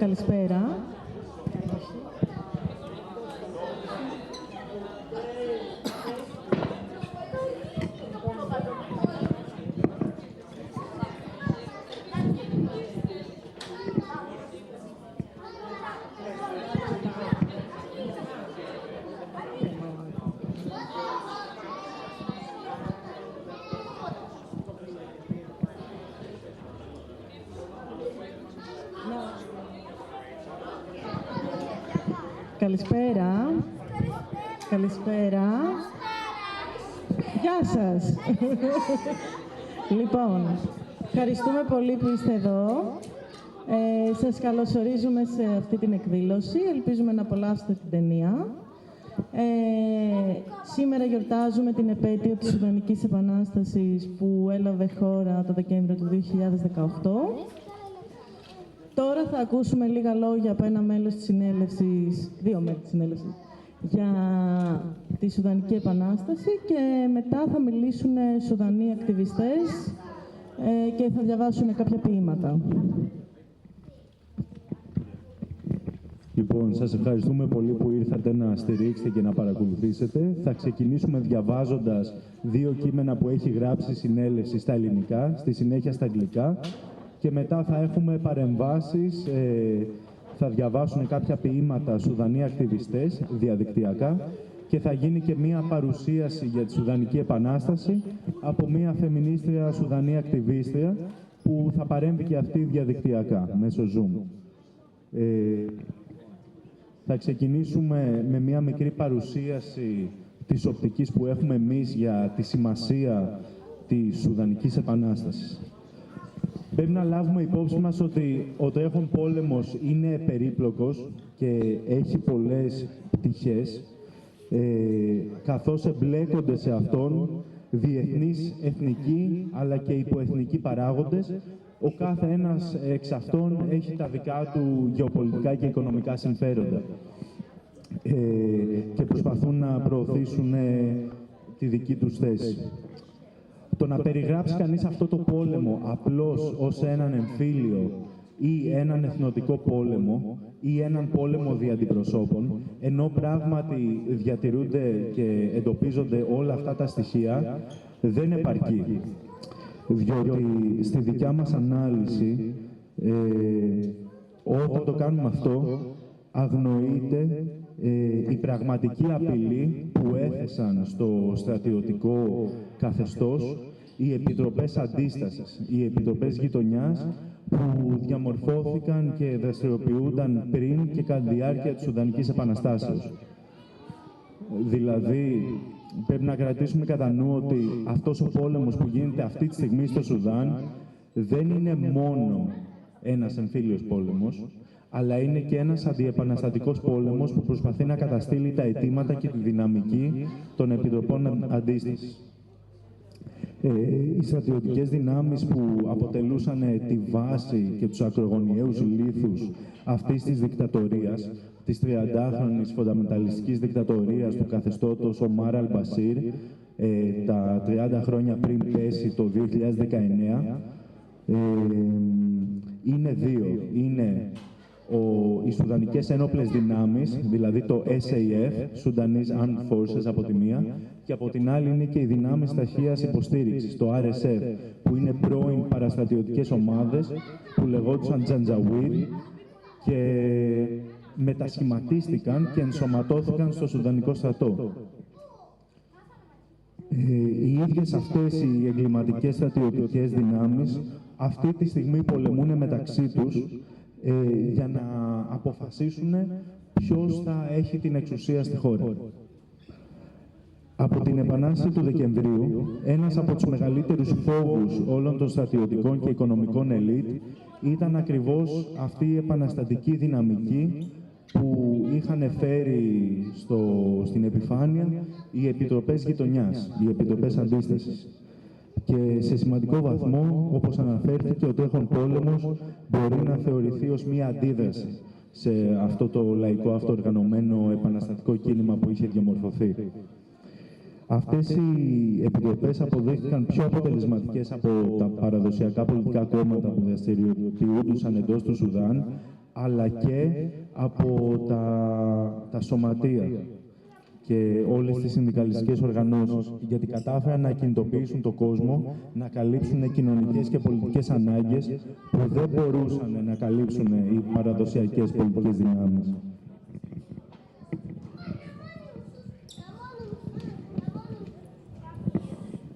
Καλησπέρα. Καλησπέρα. Καλησπέρα. Γεια σας. Λοιπόν, ευχαριστούμε πολύ που είστε εδώ. Σας καλωσορίζουμε σε αυτή την εκδήλωση. Ελπίζουμε να απολαύσετε την ταινία. Σήμερα γιορτάζουμε την επέτειο της Σουδανικής Επανάστασης που έλαβε χώρα το Δεκεμβρίου του 2018. Τώρα θα ακούσουμε λίγα λόγια από ένα μέλος της συνέλευσης, δύο μέλη της συνέλευσης, για τη Σουδανική Επανάσταση και μετά θα μιλήσουν Σουδανοί ακτιβιστές και θα διαβάσουν κάποια ποίηματα. Λοιπόν, σας ευχαριστούμε πολύ που ήρθατε να στηρίξετε και να παρακολουθήσετε. Θα ξεκινήσουμε διαβάζοντας δύο κείμενα που έχει γράψει η συνέλευση στα ελληνικά, στη συνέχεια στα αγγλικά. Και μετά θα έχουμε παρεμβάσεις, θα διαβάσουν κάποια ποίηματα Σουδανοί ακτιβιστές διαδικτυακά και θα γίνει και μία παρουσίαση για τη Σουδανική Επανάσταση από μία φεμινίστρια Σουδανή ακτιβίστρια που θα παρέμβει και αυτή διαδικτυακά, μέσω Zoom. Θα ξεκινήσουμε με μία μικρή παρουσίαση της οπτικής που έχουμε εμείς για τη σημασία της Σουδανικής Επανάστασης. Πρέπει να λάβουμε υπόψη μας ότι ο τρέχον πόλεμος είναι περίπλοκος και έχει πολλές πτυχές, καθώς εμπλέκονται σε αυτόν διεθνείς, εθνικοί, αλλά και υποεθνικοί παράγοντες. Ο κάθε ένας εξ αυτών έχει τα δικά του γεωπολιτικά και οικονομικά συμφέροντα και προσπαθούν να προωθήσουν τη δική τους θέση. Το να περιγράψει κανείς αυτό το πόλεμο απλώς ως έναν εμφύλιο ή έναν εθνοτικό πόλεμο ή έναν πόλεμο δι' αντιπροσώπων, ενώ πράγματι διατηρούνται και εντοπίζονται όλα αυτά τα στοιχεία, δεν επαρκεί. Διότι στη δικιά μας ανάλυση, όταν το κάνουμε αυτό, αγνοείται η πραγματική απειλή που έθεσαν στο στρατιωτικό καθεστώς οι Επιτροπές Αντίστασης, οι Επιτροπές Γειτονιάς που διαμορφώθηκαν και δραστηριοποιούνταν πριν και κατά τη διάρκεια της Σουδανικής Επαναστάσεως. Δηλαδή, πρέπει να κρατήσουμε κατά νου ότι αυτός ο πόλεμος που γίνεται αυτή τη στιγμή στο Σουδάν δεν είναι μόνο ένας εμφύλιος πόλεμος, αλλά είναι και ένας αντιεπαναστατικός πόλεμος που προσπαθεί να καταστήλει τα αιτήματα και τη δυναμική των Επιτροπών Αντίστασης. Οι στρατιωτικές δυνάμεις που αποτελούσαν τη βάση και τους ακρογωνιαίους λίθους αυτής της δικτατορίας, της 30χρονης φονταμενταλιστικής δικτατορίας του καθεστώτος Ομάρ Αλ Μπασίρ, τα 30 χρόνια πριν πέσει το 2019, είναι δύο. Είναι οι Σουδανικές Ένοπλες Δυνάμεις, δηλαδή το SAF, Sudanese Armed Forces από τη μία, και από την άλλη είναι και οι δυνάμεις ταχείας υποστήριξης, το RSF, που είναι πρώην παραστρατιωτικές ομάδες που λεγόντουσαν Τζαντζαουίδ και μετασχηματίστηκαν και ενσωματώθηκαν στο Σουδανικό στρατό. Οι ίδιες αυτές οι εγκληματικές στρατιωτικές δυνάμεις αυτή τη στιγμή πολεμούν μεταξύ τους για να αποφασίσουν ποιος θα έχει την εξουσία στη χώρα. Από την Επανάσταση του Δεκεμβρίου, ένας από τους μεγαλύτερους φόβους όλων των στρατιωτικών και οικονομικών ελίτ ήταν ακριβώς αυτή η επαναστατική δυναμική που είχαν φέρει στην επιφάνεια οι Επιτροπές Γειτονιάς, οι Επιτροπές Αντίστασης. Και σε σημαντικό βαθμό, όπως αναφέρθηκε, ο τρέχον πόλεμος μπορεί να θεωρηθεί ως μία αντίδραση σε αυτό το λαϊκό αυτό-οργανωμένο επαναστατικό κίνημα που είχε διαμορφωθεί. Αυτές οι επιτροπές αποδείχθηκαν πιο αποτελεσματικές από τα παραδοσιακά πολιτικά κόμματα που δραστηριοποιούνταν εντός του Σουδάν, αλλά και από τα σωματεία και όλες τις συνδικαλιστικές οργανώσεις, γιατί κατάφεραν να κινητοποιήσουν τον κόσμο, να καλύψουν κοινωνικές και πολιτικές ανάγκες που δεν μπορούσαν να καλύψουν οι παραδοσιακές πολιτικές δυνάμεις.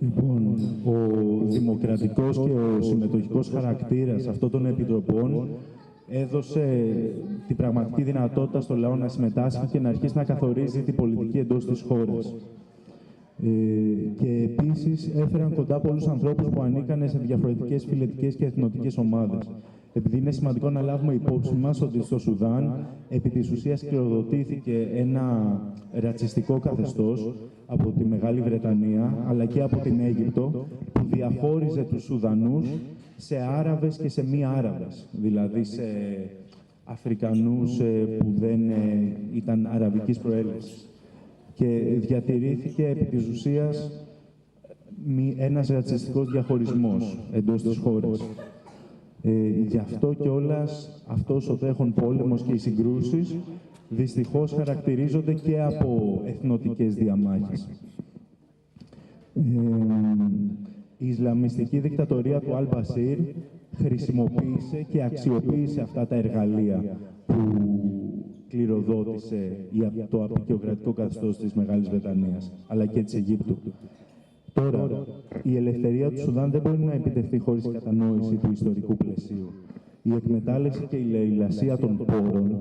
Λοιπόν, ο δημοκρατικός και ο συμμετοχικός χαρακτήρας αυτών των επιτροπών έδωσε την πραγματική δυνατότητα στο λαό να συμμετάσχει και να αρχίσει να καθορίζει την πολιτική εντός της χώρας. Και επίσης έφεραν κοντά πολλούς ανθρώπους που ανήκαν σε διαφορετικές φυλετικές και εθνοτικές ομάδες. Επειδή είναι σημαντικό να λάβουμε υπόψη μας ότι στο Σουδάν επί της ουσίας κληροδοτήθηκε ένα ρατσιστικό καθεστώς από τη Μεγάλη Βρετανία αλλά και από την Αίγυπτο που διαχώριζε τους Σουδανούς σε Άραβες και σε μη Άραβες, δηλαδή σε Αφρικανούς που δεν ήταν αραβικής προέλευσης. Και διατηρήθηκε επί της ουσίας ένας ρατσιστικός διαχωρισμός εντός της χώρας. Γι' αυτό κιόλας αυτός ο τέχον πόλεμος και οι συγκρούσεις δυστυχώς χαρακτηρίζονται και από εθνοτικές διαμάχες. Η Ισλαμιστική δικτατορία του Αλ Μπασίρ χρησιμοποίησε και αξιοποίησε αυτά τα εργαλεία που κληροδότησε το απεικιοκρατικό καθεστώς της Μεγάλης Βρετανίας, αλλά και της Αιγύπτου. Τώρα, η ελευθερία του Σουδάν δεν μπορεί να επιτευχθεί χωρίς κατανόηση του ιστορικού πλαισίου. Η εκμετάλλευση και η λαιλασία των πόρων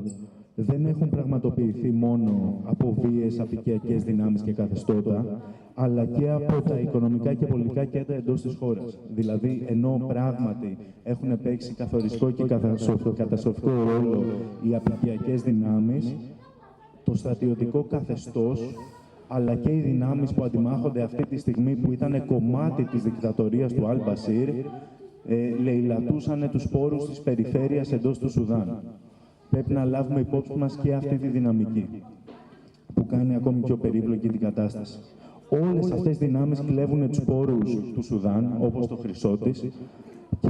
δεν έχουν πραγματοποιηθεί μόνο από βίαιες απικιακές δυνάμεις και καθεστώτα, αλλά και από τα οικονομικά και πολιτικά κέντρα εντός της χώρας. Δηλαδή, ενώ πράγματι έχουν παίξει καθοριστικό και καταστροφικό ρόλο οι απικιακές δυνάμεις, το στρατιωτικό καθεστώς, αλλά και οι δυνάμεις που αντιμάχονται αυτή τη στιγμή που ήταν κομμάτι της δικτατορίας του Αλ Μπασίρ, λαιλατούσαν τους πόρους της περιφέρειας εντός του Σουδάν. Πρέπει να λάβουμε υπόψη μας και αυτή τη δυναμική, που κάνει ακόμη πιο περίπλοκη την κατάσταση. Όλες αυτές οι δυνάμεις κλέβουν τους πόρους του Σουδάν, όπως το χρυσό της, και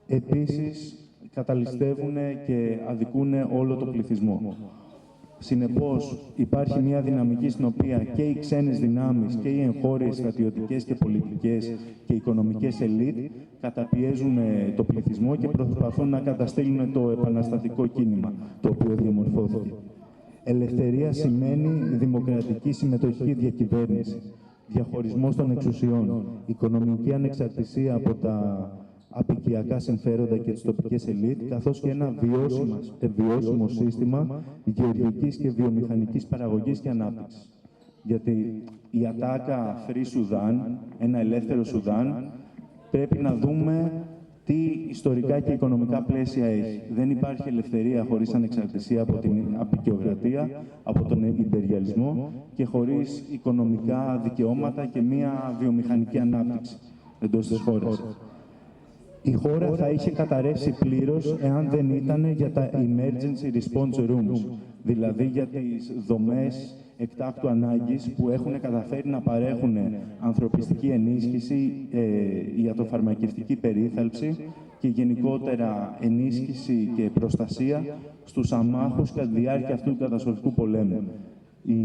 επίσης καταλυστεύουν και αδικούν όλο το πληθυσμό. Συνεπώς, υπάρχει μια δυναμική στην οποία και οι ξένες δυνάμεις και οι εγχώριες στρατιωτικές και πολιτικές και οικονομικές ελίτ καταπιέζουν το πληθυσμό και προσπαθούν να καταστήλουν το επαναστατικό κίνημα, το οποίο διαμορφώθηκε. Ελευθερία σημαίνει δημοκρατική συμμετοχική διακυβέρνηση, διαχωρισμός των εξουσιών, οικονομική ανεξαρτησία από τα απικιακά συμφέροντα και τις τοπικές ελίτ, καθώς και ένα βιώσιμο σύστημα γεωργικής και βιομηχανικής παραγωγής και ανάπτυξης. Γιατί η ατάκα Free Σουδάν, ένα ελεύθερο Σουδάν, πρέπει να δούμε τι ιστορικά και οικονομικά πλαίσια έχει. Δεν υπάρχει ελευθερία χωρίς ανεξαρτησία από την απικιοκρατία, από τον ιμπεριαλισμό και χωρίς οικονομικά δικαιώματα και μία βιομηχανική ανάπτυξη εντός της χώρας. Η χώρα θα είχε καταρρεύσει πλήρως εάν δεν ήταν για τα emergency response rooms, δηλαδή για τις δομές εκτάκτου ανάγκης που έχουν καταφέρει να παρέχουν ανθρωπιστική ενίσχυση, ιατροφαρμακευτική περίθαλψη και γενικότερα ενίσχυση και προστασία στους αμάχους κατά τη διάρκεια αυτού του καταστροφικού πολέμου. Οι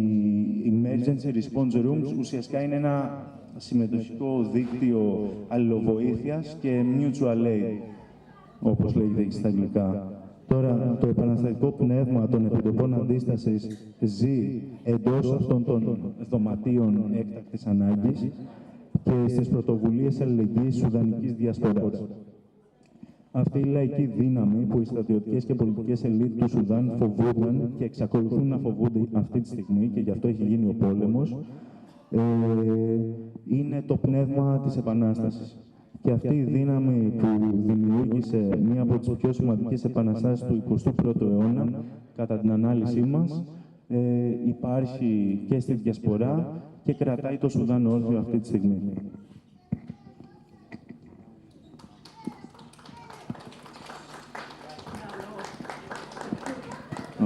emergency response rooms ουσιαστικά είναι ένα συμμετοχικό δίκτυο αλληλοβοήθειας και mutual aid, όπως λέγεται στα αγγλικά. Τώρα, το επαναστατικό πνεύμα των Επιτροπών Αντίστασης ζει εντός αυτών των δωματίων έκτακτης ανάγκης και στις πρωτοβουλίες αλληλεγγύης Σουδανικής Διασποράς. Αυτή η λαϊκή δύναμη που οι στρατιωτικές και πολιτικές ελίτ του Σουδάν φοβούνταν και εξακολουθούν να φοβούνται αυτή τη στιγμή, και γι' αυτό έχει γίνει ο πόλεμος, είναι το πνεύμα της Επανάστασης. Και αυτή η δύναμη που δημιούργησε μία από τις πιο σημαντικές επαναστάσεις του 21ου αιώνα, κατά την ανάλυση μας, υπάρχει και στη Διασπορά και κρατάει το Σουδάν όρθιο αυτή τη στιγμή.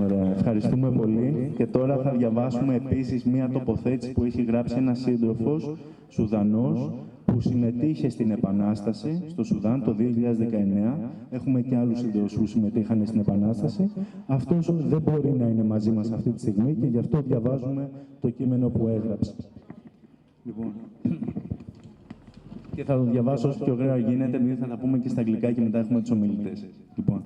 Ωραία, ευχαριστούμε πολύ. Και τώρα θα διαβάσουμε επίσης μία τοποθέτηση που έχει γράψει ένας σύντροφος, Σουδανός, που συμμετείχε στην Επανάσταση στο Σουδάν το 2019. Έχουμε και άλλους σύντροφους που συμμετείχαν στην Επανάσταση. Αυτός δεν μπορεί να είναι μαζί μας αυτή τη στιγμή και γι' αυτό διαβάζουμε το κείμενο που έγραψε. Λοιπόν, και θα το διαβάσω όσο πιο γρήγορα γίνεται, επειδή θα τα πούμε και στα αγγλικά και μετά έχουμε τους ομιλητές. Λοιπόν,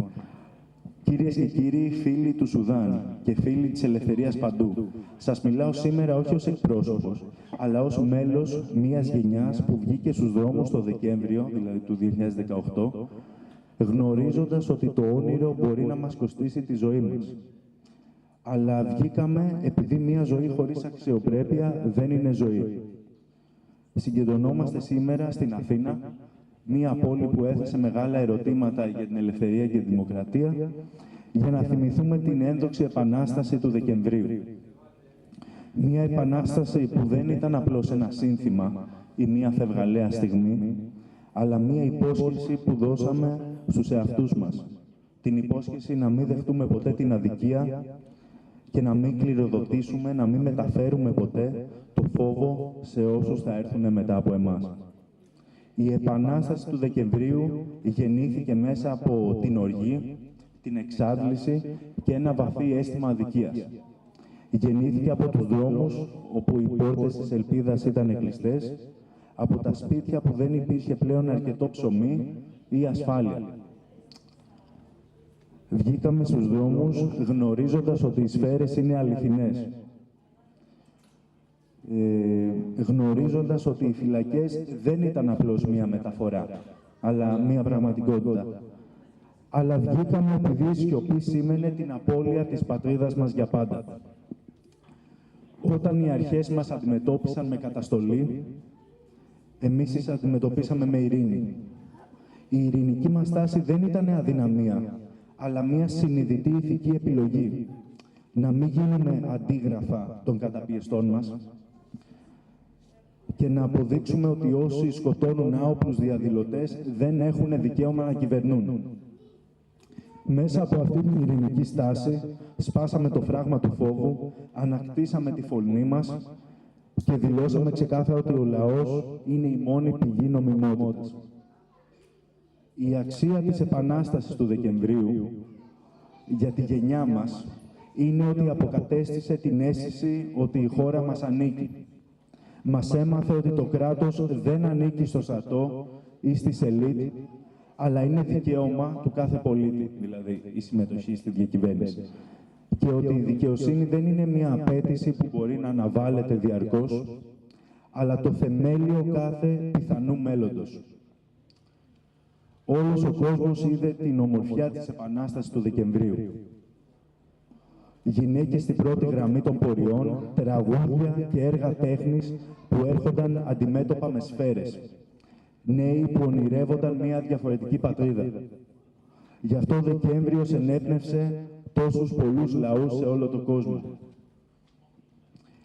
κυρίες και κύριοι, φίλοι του Σουδάν και φίλοι της ελευθερίας παντού, σας μιλάω σήμερα όχι ως εκπρόσωπος, αλλά ως μέλος μιας γενιάς που βγήκε στους δρόμους το Δεκέμβριο, δηλαδή του 2018, γνωρίζοντας ότι το όνειρο μπορεί να μας κοστίσει τη ζωή μας. Αλλά βγήκαμε επειδή μια ζωή χωρίς αξιοπρέπεια δεν είναι ζωή. Συγκεντρωνόμαστε σήμερα στην Αθήνα, μια πόλη που έθεσε μεγάλα ερωτήματα για την ελευθερία και τη δημοκρατία, για να θυμηθούμε την ένδοξη επανάσταση του Δεκεμβρίου. Μια επανάσταση που δεν ήταν απλώς ένα σύνθημα ή μια φευγαλαία στιγμή, αλλά μια υπόσχεση που δώσαμε στους εαυτούς μας. Την υπόσχεση να μην δεχτούμε ποτέ την αδικία και να μην κληροδοτήσουμε, να μην μεταφέρουμε ποτέ το φόβο σε όσους θα έρθουν μετά από εμάς. Η Επανάσταση του Δεκεμβρίου γεννήθηκε μέσα από την οργή, την εξάντληση και ένα βαθύ αίσθημα αδικίας. Γεννήθηκε από τους δρόμους όπου οι πόρτες της ελπίδας ήταν κλειστές, από τα σπίτια που δεν υπήρχε πλέον αρκετό ψωμί ή ασφάλεια. Βγήκαμε στους δρόμους γνωρίζοντας ότι οι σφαίρες είναι αληθινές. Γνωρίζοντας ότι οι φυλακές δεν ήταν απλώς μία μεταφορά, αλλά μία πραγματικότητα. Αλλά βγήκαμε επειδή η σιωπή σήμαινε την απώλεια της πατρίδας μας για πάντα. Όταν οι αρχές μας αντιμετώπισαν με καταστολή, εμείς τις αντιμετωπίσαμε με ειρήνη. Η ειρηνική μας τάση δεν ήταν αδυναμία, αλλά μία συνειδητή ηθική επιλογή. Να μην γίνουμε αντίγραφα των καταπιεστών μας και να αποδείξουμε ότι όσοι σκοτώνουν άοπλους διαδηλωτές δεν έχουν δικαίωμα να κυβερνούν. Μέσα από αυτή την ειρηνική στάση σπάσαμε το φράγμα του φόβου, ανακτήσαμε τη φωνή μας και δηλώσαμε ξεκάθαρα ότι ο λαός είναι η μόνη πηγή νομιμότητας. Η αξία της Επανάστασης του Δεκεμβρίου για τη γενιά μας είναι ότι αποκατέστησε την αίσθηση ότι η χώρα μας ανήκει. Μας έμαθε ότι το κράτος δεν ανήκει στο στρατό ή στη ελίτ, αλλά είναι δικαίωμα του κάθε πολίτη, δηλαδή η συμμετοχή στη διακυβέρνηση. Και ότι η δικαιοσύνη δεν είναι μια απέτηση που μπορεί να αναβάλλεται διαρκώς, αλλά το θεμέλιο κάθε πιθανού μέλλοντος. Όλος ο κόσμος είδε την ομορφιά της Επανάστασης του Δεκεμβρίου. Γυναίκες στην πρώτη γραμμή των πορειών, τραγούδια και έργα τέχνης που έρχονταν αντιμέτωπα με σφαίρες. Νέοι που ονειρεύονταν μια διαφορετική πατρίδα. Γι' αυτό ο Δεκέμβριος ενέπνευσε τόσους πολλούς λαούς σε όλο τον κόσμο.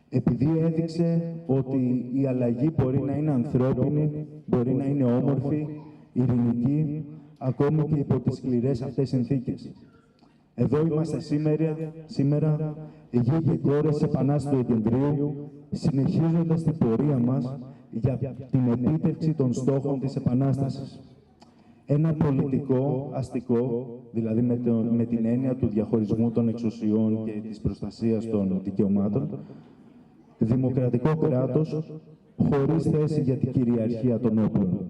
Επειδή έδειξε ότι η αλλαγή μπορεί να είναι ανθρώπινη, μπορεί να είναι όμορφη, ειρηνική, ακόμη και υπό τις σκληρές αυτές συνθήκες. Εδώ είμαστε σήμερα, γη και κόρες της Επανάστασης του Δεκεμβρίου, συνεχίζοντας την πορεία μας για την επίτευξη των στόχων της Επανάστασης. Ένα πολιτικό, αστικό, δηλαδή με την έννοια του διαχωρισμού των εξουσιών και της προστασίας των δικαιωμάτων, δημοκρατικό κράτος, χωρίς θέση για την κυριαρχία των όπλων.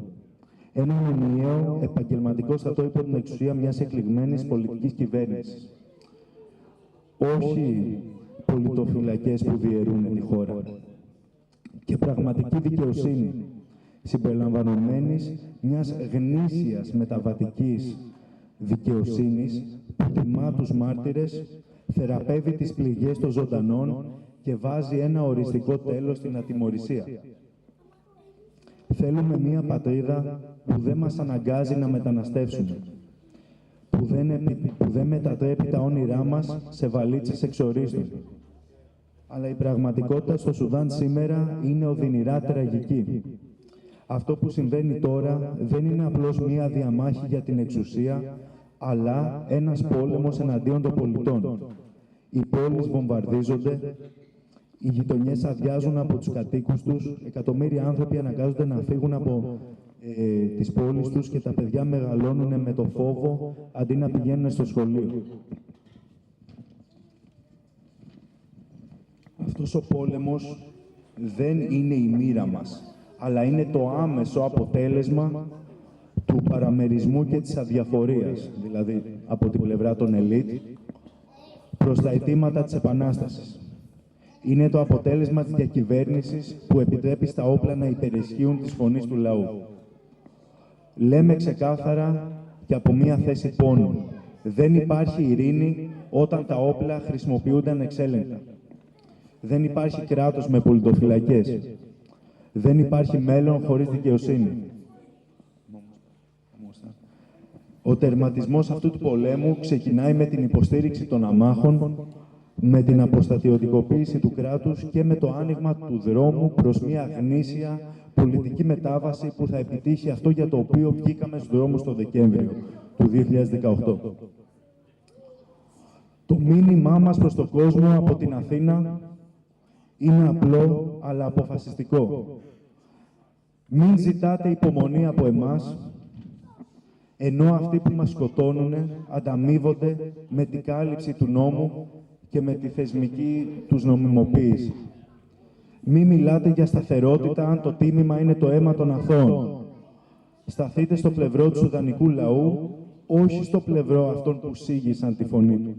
Ένα ενιαίο επαγγελματικό στρατό υπό την εξουσία μιας εκλεγμένης πολιτικής κυβέρνησης. Όχι πολιτοφυλακές που διαιρούν τη χώρα. Και πραγματική δικαιοσύνη, συμπεριλαμβανομένης μιας γνήσιας μεταβατικής δικαιοσύνης που τιμά τους μάρτυρες, θεραπεύει τις πληγές των ζωντανών και βάζει ένα οριστικό τέλος στην ατιμωρησία. Θέλουμε μια πατρίδα που δεν μας αναγκάζει να μεταναστεύσουμε, που δεν μετατρέπει τα όνειρά μας σε βαλίτσες εξορίστων. Αλλά η πραγματικότητα στο Σουδάν σήμερα είναι οδυνηρά τραγική. Αυτό που συμβαίνει τώρα δεν είναι απλώς μια διαμάχη για την εξουσία, αλλά ένας πόλεμος εναντίον των πολιτών. Οι πόλεις βομβαρδίζονται, Οι γειτονιές αδειάζουν από τους κατοίκους τους, εκατομμύρια άνθρωποι αναγκάζονται να φύγουν από τις πόλεις τους και τα παιδιά μεγαλώνουν με το φόβο αντί να πηγαίνουν στο σχολείο. Αυτός ο πόλεμος δεν είναι η μοίρα μας, αλλά είναι το άμεσο αποτέλεσμα του παραμερισμού και της αδιαφορίας, δηλαδή από την πλευρά των ελίτ, προς τα αιτήματα της Επανάστασης. Είναι το αποτέλεσμα της διακυβέρνησης που επιτρέπει στα όπλα να υπερισχύουν της φωνής του λαού. Λέμε ξεκάθαρα και από μία θέση πόνου. Δεν υπάρχει ειρήνη όταν τα όπλα χρησιμοποιούνται ανεξέλεγκτα. Δεν υπάρχει κράτος με πολιτοφυλακές. Δεν υπάρχει μέλλον χωρίς δικαιοσύνη. Ο τερματισμός αυτού του πολέμου ξεκινάει με την υποστήριξη των αμάχων, με την αποστατιωτικοποίηση του κράτους και με το άνοιγμα του δρόμου προς μια γνήσια πολιτική μετάβαση που θα επιτύχει αυτό για το οποίο βγήκαμε στους δρόμους το Δεκέμβριο του 2018. Το μήνυμά μας προς τον κόσμο από την Αθήνα είναι απλό αλλά αποφασιστικό. Μην ζητάτε υπομονή από εμάς, ενώ αυτοί που μας σκοτώνουν ανταμείβονται με την κάλυψη του νόμου και με τη θεσμική τους νομιμοποίηση. Μην μιλάτε για σταθερότητα αν το τίμημα είναι το αίμα των αθώων. Σταθείτε στο πλευρό του Σουδανικού λαού, όχι στο πλευρό αυτών που σίγησαν τη φωνή του.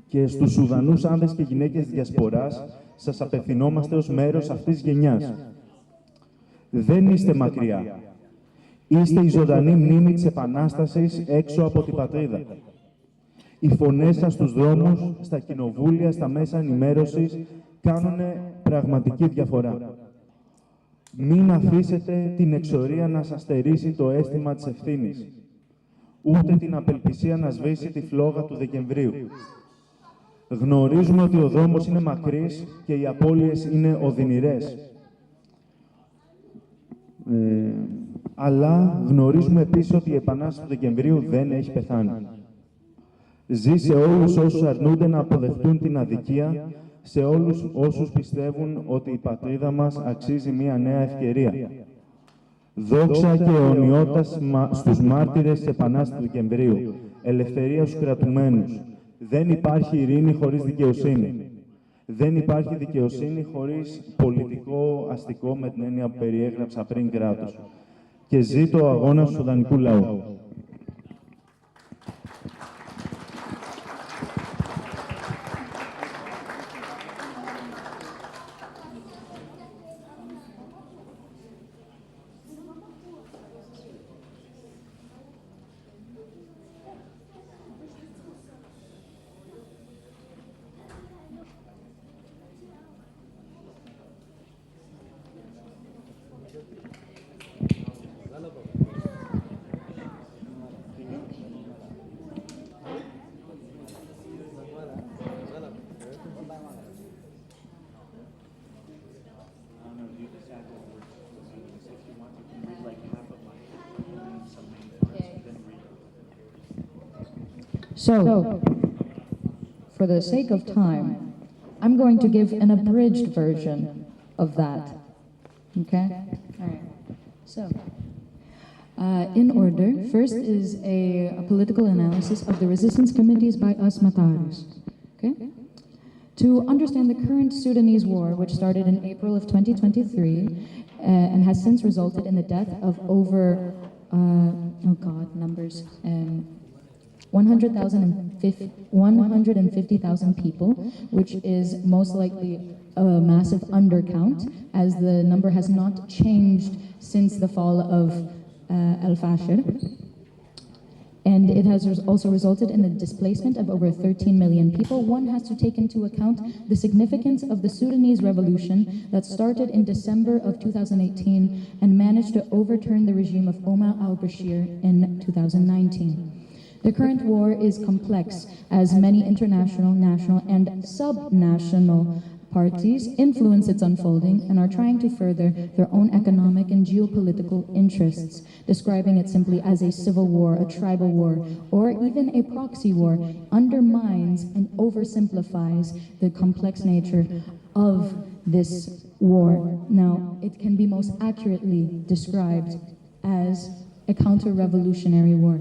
Και στους Σουδανούς άνδρες και γυναίκες διασποράς σας απευθυνόμαστε ως μέρος αυτής της γενιάς. Δεν είστε μακριά. Είστε η ζωντανή μνήμη της Επανάστασης έξω από την πατρίδα. Οι φωνές σας στους δρόμους, στα κοινοβούλια, στα μέσα ενημέρωσης κάνουν πραγματική διαφορά. Μην αφήσετε την εξορία να σας στερήσει το αίσθημα της ευθύνης, ούτε την απελπισία να σβήσει τη φλόγα του Δεκεμβρίου. Γνωρίζουμε ότι ο δρόμος είναι μακρύς και οι απώλειες είναι οδυνηρές. Αλλά γνωρίζουμε επίσης ότι η Επανάσταση του Δεκεμβρίου δεν έχει πεθάνει. Ζει σε όλους όσους αρνούνται να αποδεχτούν την αδικία, σε όλους όσους πιστεύουν ότι η πατρίδα μας αξίζει μια νέα ευκαιρία. Δόξα και αιωνιότητα στους μάρτυρες της Επανάστασης του Δεκεμβρίου. Ελευθερία στους κρατουμένους. Δεν υπάρχει ειρήνη χωρίς δικαιοσύνη. Δεν υπάρχει δικαιοσύνη χωρίς πολιτικό, αστικό, με την έννοια που περιέγραψα πριν, κράτος. Και ζήτω ο αγώνας του Σουδανικού λαού. So, for the sake of time, I'm going to give an abridged version of that. Okay? All right. So, in order, first is a political analysis of the resistance committees by us Mataris. Okay? To understand the current Sudanese war, which started in April of 2023 and has since resulted in the death of over, 150,000 people, which is most likely a massive undercount, as the number has not changed since the fall of al-Fashir. And it has also resulted in the displacement of over 13 million people. One has to take into account the significance of the Sudanese revolution that started in December of 2018 and managed to overturn the regime of Omar Al Bashir in 2019. The current war is complex, as many international, national, and sub-national parties influence its unfolding and are trying to further their own economic and geopolitical interests, describing it simply as a civil war, a tribal war, or even a proxy war, undermines and oversimplifies the complex nature of this war. Now, it can be most accurately described as a counter-revolutionary war,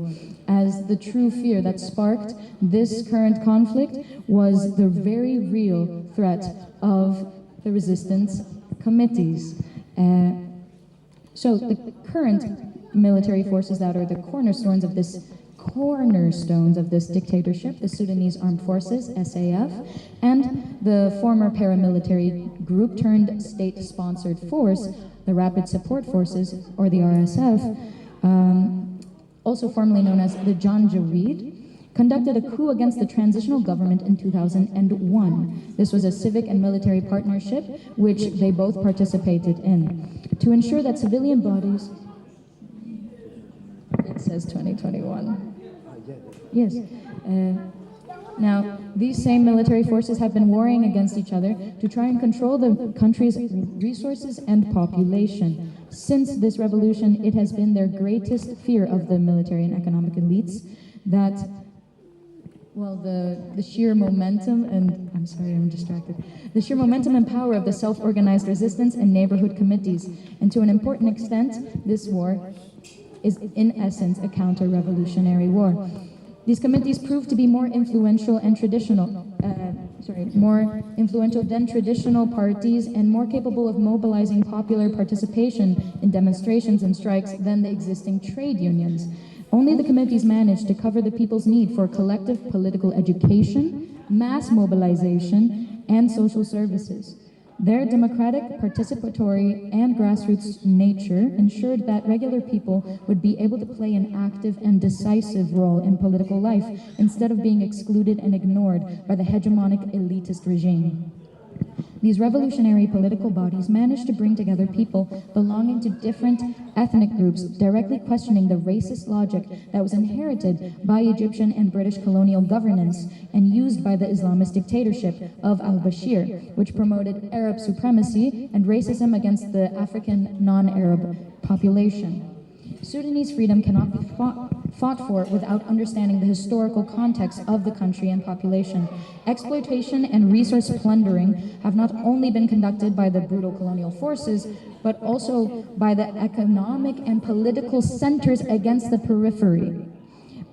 as the true fear that sparked this current conflict was the very real threat of the resistance committees. So the current military forces that are the cornerstones of this dictatorship, the Sudanese Armed Forces, SAF, and the former paramilitary group turned state-sponsored force, the Rapid Support Forces, or the RSF, also formerly known as the Janjaweed, conducted a coup against the transitional government in 2001. This was a civic and military partnership which they both participated in. To ensure that civilian bodies... It says 2021. Yes. Now, these same military forces have been warring against each other to try and control the country's resources and population. Since this revolution, it has been their greatest fear of the military and economic elites that, well, the sheer momentum and, I'm sorry, I'm distracted. The sheer momentum and power of the self-organized resistance and neighborhood committees. And to an important extent, this war is in essence a counter-revolutionary war. These committees proved to be more influential and more influential than traditional parties and more capable of mobilizing popular participation in demonstrations and strikes than the existing trade unions. Only the committees managed to cover the people's need for collective political education, mass mobilization, and social services. Their democratic, participatory, and grassroots nature ensured that regular people would be able to play an active and decisive role in political life instead of being excluded and ignored by the hegemonic elitist regime. These revolutionary political bodies managed to bring together people belonging to different ethnic groups, directly questioning the racist logic that was inherited by Egyptian and British colonial governance and used by the Islamist dictatorship of Al Bashir, which promoted Arab supremacy and racism against the African non-Arab population. Sudanese freedom cannot be fought for without understanding the historical context of the country and population. Exploitation and resource plundering have not only been conducted by the brutal colonial forces, but also by the economic and political centers against the periphery.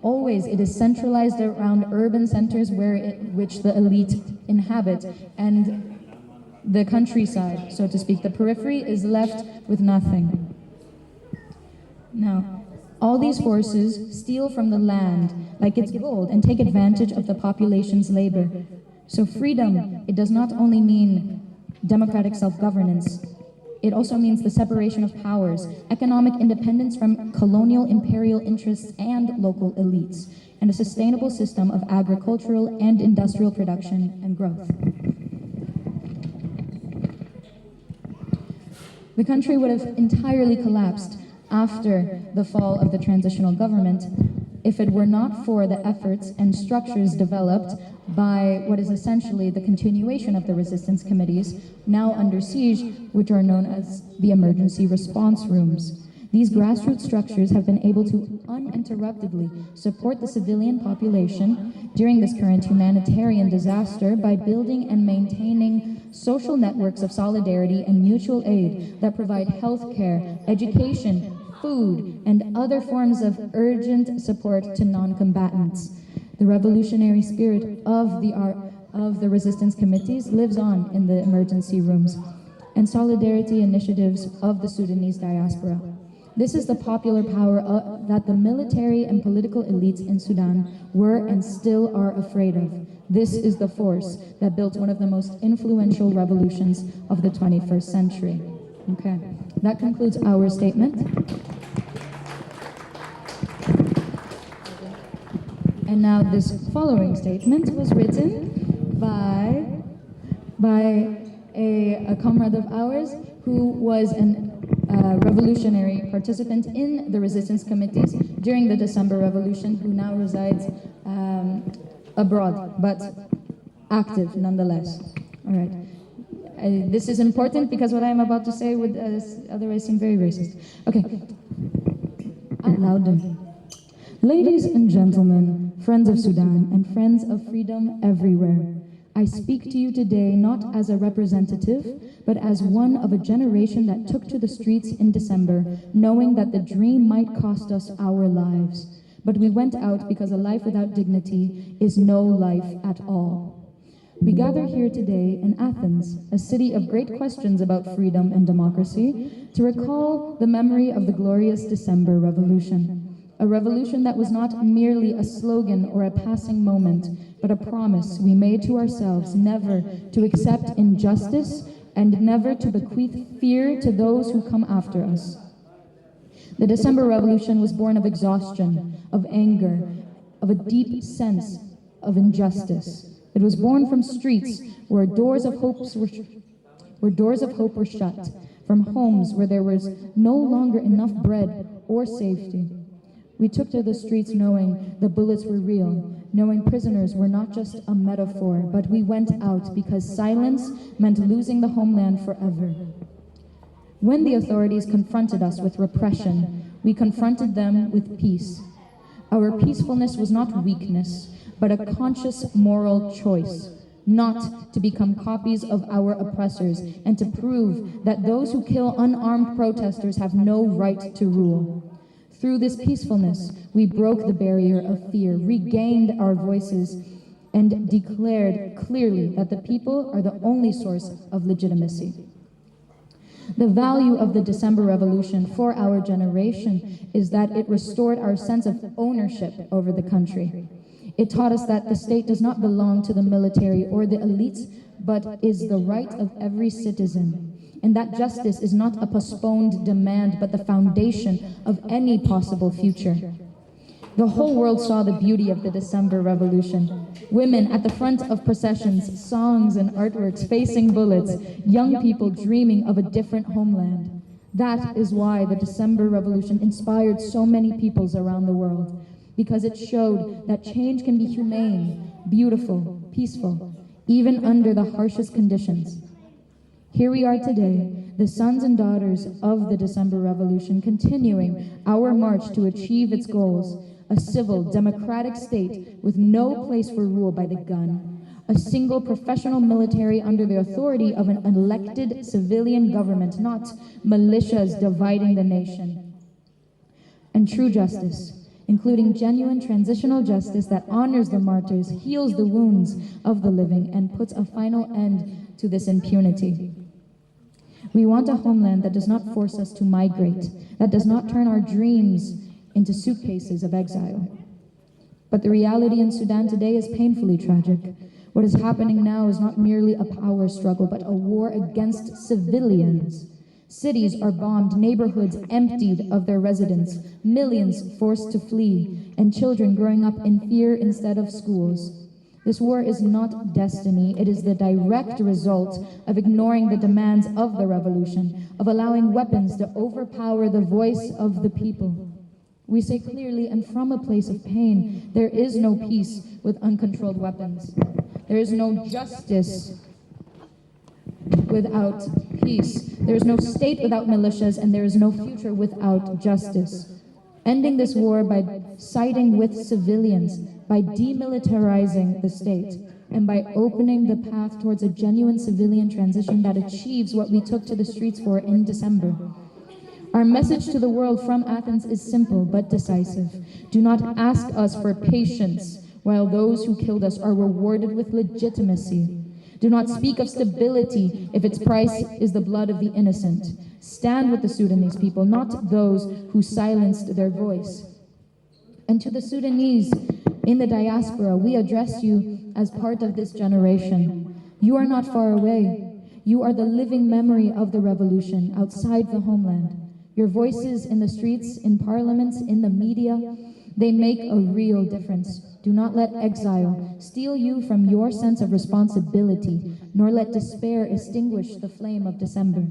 Always it is centralized around urban centers which the elite inhabit, and the countryside, so to speak, the periphery, is left with nothing. Now, all these forces steal from the land like it's gold and take advantage of the population's labor. So freedom, it does not only mean democratic self-governance, it also means the separation of powers, economic independence from colonial imperial interests and local elites, and a sustainable system of agricultural and industrial production and growth. The country would have entirely collapsed after the fall of the transitional government if it were not for the efforts and structures developed by what is essentially the continuation of the resistance committees now under siege, which are known as the emergency response rooms. These grassroots structures have been able to uninterruptedly support the civilian population during this current humanitarian disaster by building and maintaining social networks of solidarity and mutual aid that provide health care, education, food, and other forms of urgent support to non-combatants. The revolutionary spirit of the resistance committees lives on in the emergency rooms and solidarity initiatives of the Sudanese diaspora. This is the popular power that the military and political elites in Sudan were and still are afraid of. This is the force that built one of the most influential revolutions of the 21st century. Okay, that concludes our statement. And now this following statement was written by a comrade of ours who was a revolutionary participant in the resistance committees during the December Revolution, who now resides abroad, but active nonetheless. All right. This is important because what I am about to say would otherwise seem very racist. Okay. Out louder. Ladies and gentlemen, friends of Sudan and friends of freedom everywhere, I speak to you today not as a representative, but as one of a generation that took to the streets in December, knowing that the dream might cost us our lives. But we went out because a life without dignity is no life at all. We gather here today in Athens, a city of great questions about freedom and democracy, to recall the memory of the glorious December Revolution. A revolution that was not merely a slogan or a passing moment, but a promise we made to ourselves never to accept injustice and never to bequeath fear to those who come after us. The December Revolution was born of exhaustion, of anger, of a deep sense of injustice. It was born from streets where doors of hope were shut, from homes where there was no longer enough bread or safety. We took to the streets knowing the bullets were real, knowing prisoners were not just a metaphor, but we went out because silence meant losing the homeland forever. When the authorities confronted us with repression, we confronted them with peace. Our peacefulness was not weakness, but a conscious moral choice, not to become copies of our oppressors and to prove that those who kill unarmed protesters have no right to rule. Through this peacefulness, we broke the barrier of fear, regained our voices, and declared clearly that the people are the only source of legitimacy. The value of the December Revolution for our generation is that it restored our sense of ownership over the country. It taught us that the state does not belong to the military or the elites, but is the right of every citizen. And that justice is not a postponed demand, but the foundation of any possible future. The whole world saw the beauty of the December Revolution. Women at the front of processions, songs and artworks facing bullets, young people dreaming of a different homeland. That is why the December Revolution inspired so many peoples around the world, because it showed that change can be humane, beautiful, peaceful, even under the harshest conditions. Here we are today, the sons and daughters of the December Revolution, continuing our march to achieve its goals, a civil, democratic state with no place for rule by the gun, a single professional military under the authority of an elected civilian government, not militias dividing the nation, and true justice, including genuine transitional justice that honors the martyrs, heals the wounds of the living, and puts a final end to this impunity. We want a homeland that does not force us to migrate, that does not turn our dreams into suitcases of exile. But the reality in Sudan today is painfully tragic. What is happening now is not merely a power struggle, but a war against civilians. Cities are bombed, neighborhoods emptied of their residents, millions forced to flee, and children growing up in fear instead of schools. This war is not destiny, it is the direct result of ignoring the demands of the revolution, of allowing weapons to overpower the voice of the people. We say clearly and from a place of pain, there is no peace with uncontrolled weapons. There is no justice without peace. There is no state without militias, and there is no future without justice. Ending this war by siding with civilians, by demilitarizing the state, and by opening the path towards a genuine civilian transition that achieves what we took to the streets for in December. Our message to the world from Athens is simple but decisive. Do not ask us for patience while those who killed us are rewarded with legitimacy. Do not speak of stability if its price is the blood of the innocent. Stand with the Sudanese people, not those who silenced their voice. And to the Sudanese in the diaspora, we address you as part of this generation. You are not far away. You are the living memory of the revolution outside the homeland. Your voices in the streets, in parliaments, in the media, they make a real difference. Do not let exile steal you from your sense of responsibility, nor let despair extinguish the flame of December.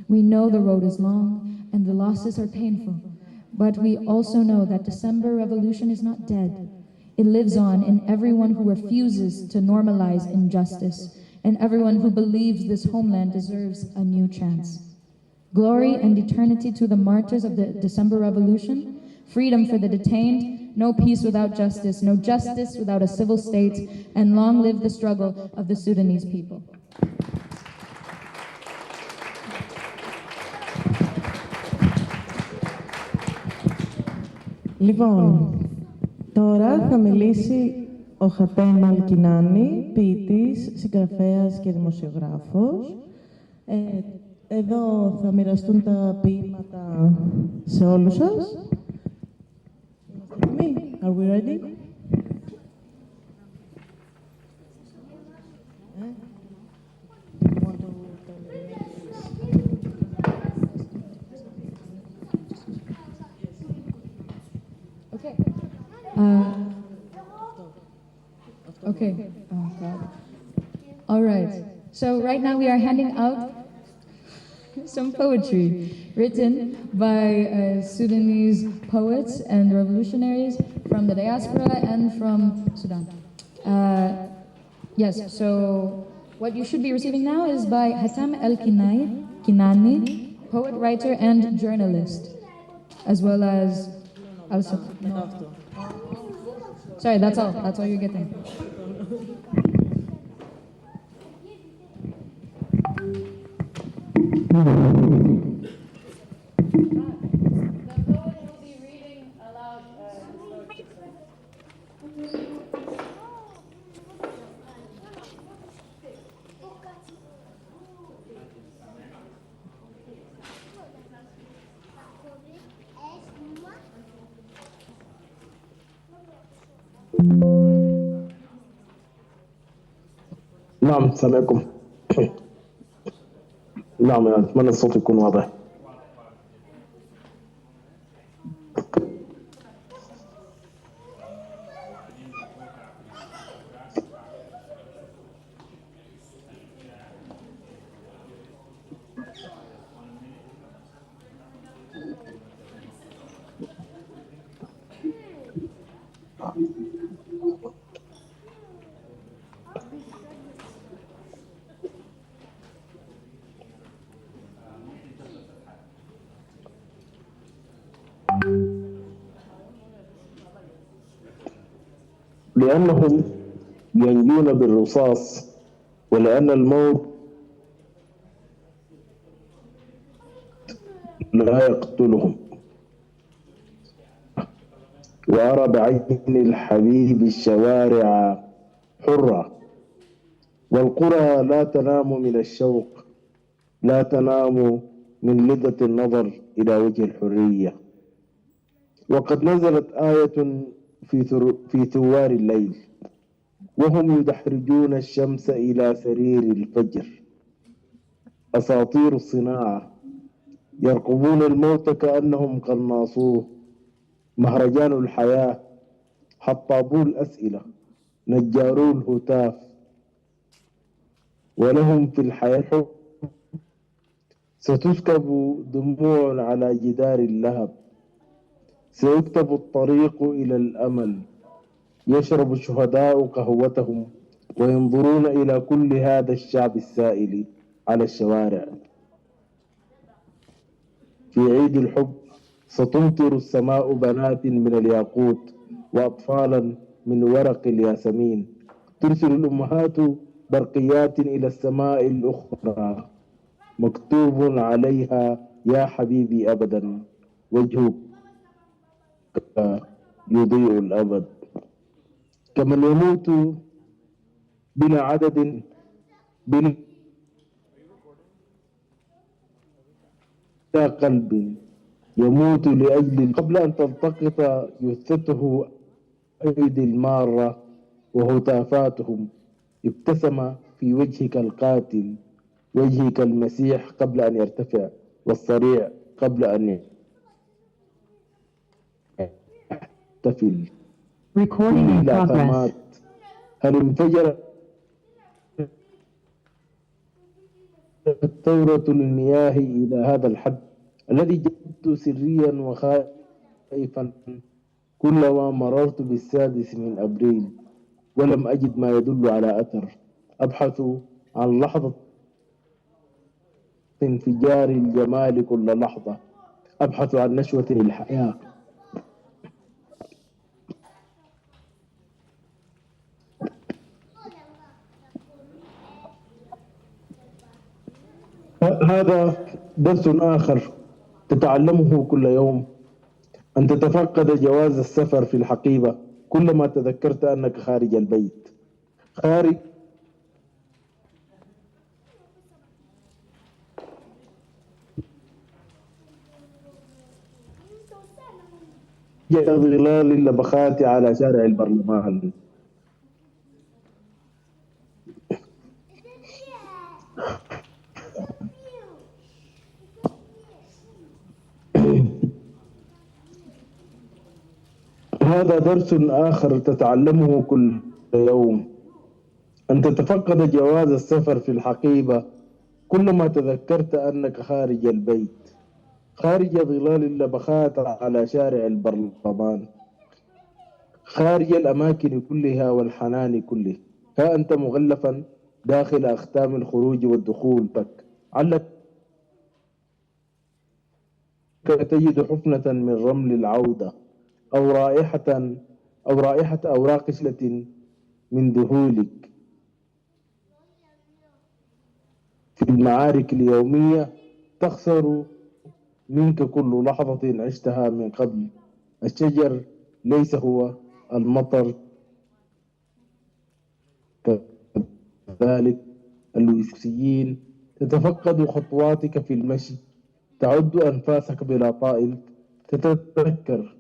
We know the road is long and the losses are painful, but we also know that December Revolution is not dead. It lives on in everyone who refuses to normalize injustice, and everyone who believes this homeland deserves a new chance. Glory and eternity to the martyrs of the December Revolution, freedom for the detained, no peace without justice, no justice without a civil state, and long live the struggle of the Sudanese people. Λοιπόν, τώρα θα μιλήσει ο Χατέμ Αλ Κινάνι, ποιητής, συγγραφέας και δημοσιογράφος. Εδώ θα μοιραστούν τα ποίηματα σε όλους σας. Are we ready? Okay. Okay. Oh, God. All right. So right now we are handing out some poetry written by Sudanese poets and revolutionaries from the diaspora and from Sudan. Yes, so what you should be receiving now is by Hatam El Kinani, poet, writer, and journalist, as well as... Sorry, that's all. That's all you're getting. نعم سامعكم. نعم أتمنى الصوت يكون واضح. لأنهم ينجون بالرصاص ولأن الموت لا يقتلهم. وأرى بعين الحبيب الشوارع حرة والقرى لا تنام من الشوق، لا تنام من لذة النظر إلى وجه الحرية. وقد نزلت آية في ثوار الليل وهم يدحرجون الشمس إلى سرير الفجر. أساطير الصناعة يرقبون الموت كأنهم قناصوه. مهرجان الحياة حطابو الأسئلة نجارو الهتاف. ولهم في الحياة ستسكب دموع على جدار اللهب. سيكتب الطريق إلى الأمل. يشرب الشهداء قهوتهم وينظرون إلى كل هذا الشعب السائل على الشوارع. في عيد الحب ستمطر السماء بنات من الياقوت وأطفالا من ورق الياسمين. ترسل الأمهات برقيات إلى السماء الأخرى مكتوب عليها يا حبيبي أبدا وجهك يضيء الأبد. كمن يموت بلا عدد بلا قلب يموت لأجل قبل أن تلتقط جثته أيدي المارة وهتافاتهم. ابتسم في وجهك القاتل وجهك المسيح قبل أن يرتفع والصريع قبل أن يحتفل. Recording in progress. هل انفجرت ثورة المياه إلى هذا الحد الذي جدت سريا وخائفا كلما مررت بالسادس من أبريل ولم أجد ما يدل على أثر. أبحث عن لحظة انفجار الجمال كل لحظة، أبحث عن نشوة الحياة. هذا درس آخر تتعلمه كل يوم، أن تتفقد جواز السفر في الحقيبة كلما تذكرت أنك خارج البيت، خارج ظلال اللبخات على شارع البرلمان. هذا درس آخر تتعلمه كل يوم، أن تتفقد جواز السفر في الحقيبة كلما تذكرت أنك خارج البيت، خارج ظلال اللبخات على شارع البرلمان، خارج الأماكن كلها والحنان كله. ها أنت مغلفا داخل أختام الخروج والدخول بك، علك تجد حفنة من رمل العودة، أو رائحة أوراق شلة من ذهولك. في المعارك اليومية تخسر منك كل لحظة عشتها من قبل. الشجر ليس هو المطر، كذلك اللويسيين تتفقد خطواتك في المشي، تعد أنفاسك بلا طائل، تتذكر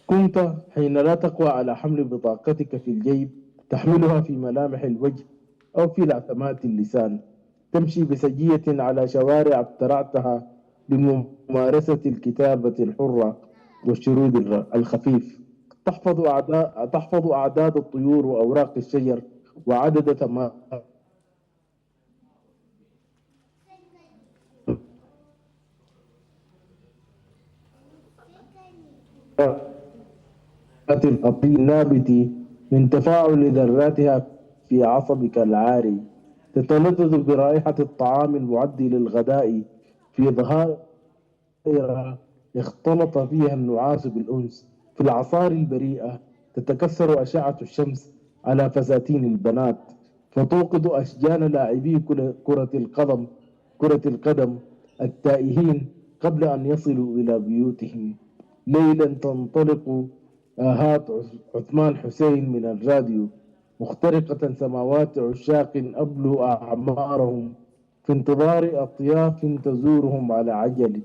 كنت حين لا تقوى على حمل بطاقتك في الجيب، تحملها في ملامح الوجه أو في لعثمات اللسان، تمشي بسجية على شوارع ابترعتها لممارسة الكتابة الحرة والشرود الخفيف، تحفظ أعداد الطيور وأوراق الشجر وعدد تمارات القطي النابت من تفاعل ذراتها في عصبك العاري، تتلذذ برائحة الطعام المعد للغداء في ظهائر اختلط فيها النعاس بالأنس. في العصار البريئة تتكسر أشعة الشمس على فساتين البنات، فتوقظ أشجان لاعبي كرة القدم التائهين قبل أن يصلوا إلى بيوتهم. ليلا تنطلق آهات عثمان حسين من الراديو مخترقة سماوات عشاق أبلغ أعمارهم في انتظار أطياف تزورهم على عجل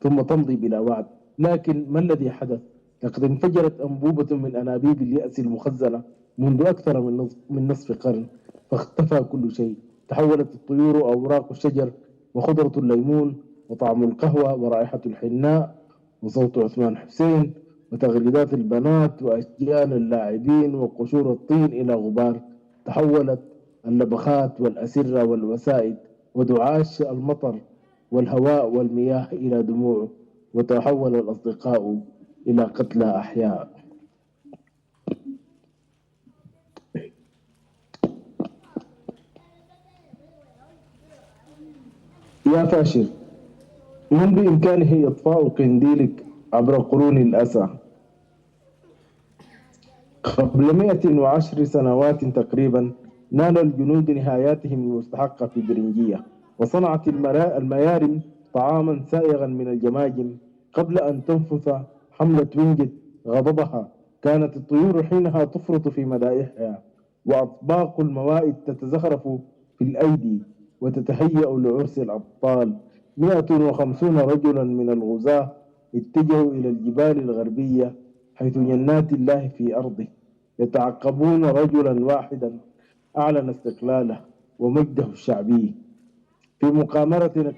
ثم تمضي بلا وعد. لكن ما الذي حدث؟ لقد انفجرت أنبوبة من أنابيب اليأس المخزنة منذ أكثر من نصف قرن، فاختفى كل شيء. تحولت الطيور وأوراق الشجر وخضرة الليمون وطعم القهوة ورائحة الحناء وصوت عثمان حسين وتغريدات البنات وأشجان اللاعبين وقشور الطين إلى غبار. تحولت اللبخات والأسرة والوسائد ودعاش المطر والهواء والمياه إلى دموع، وتحول الأصدقاء إلى قتلى أحياء. يا فاشل، من بإمكانه إطفاء قنديلك عبر قرون الأسى. قبل 110 سنوات تقريبا نال الجنود نهاياتهم المستحقة في برنجية، وصنعت الميارم طعاما سائغا من الجماجم قبل أن تنفث حملة وينجت غضبها. كانت الطيور حينها تفرط في مدائحها، وأطباق الموائد تتزخرف في الأيدي وتتهيأ لعرس الأبطال. 150 رجلا من الغزاة اتجهوا إلى الجبال الغربية حيث جنات الله في أرضه، يتعقبون رجلا واحدا أعلن استقلاله ومجده الشعبي في مقامرة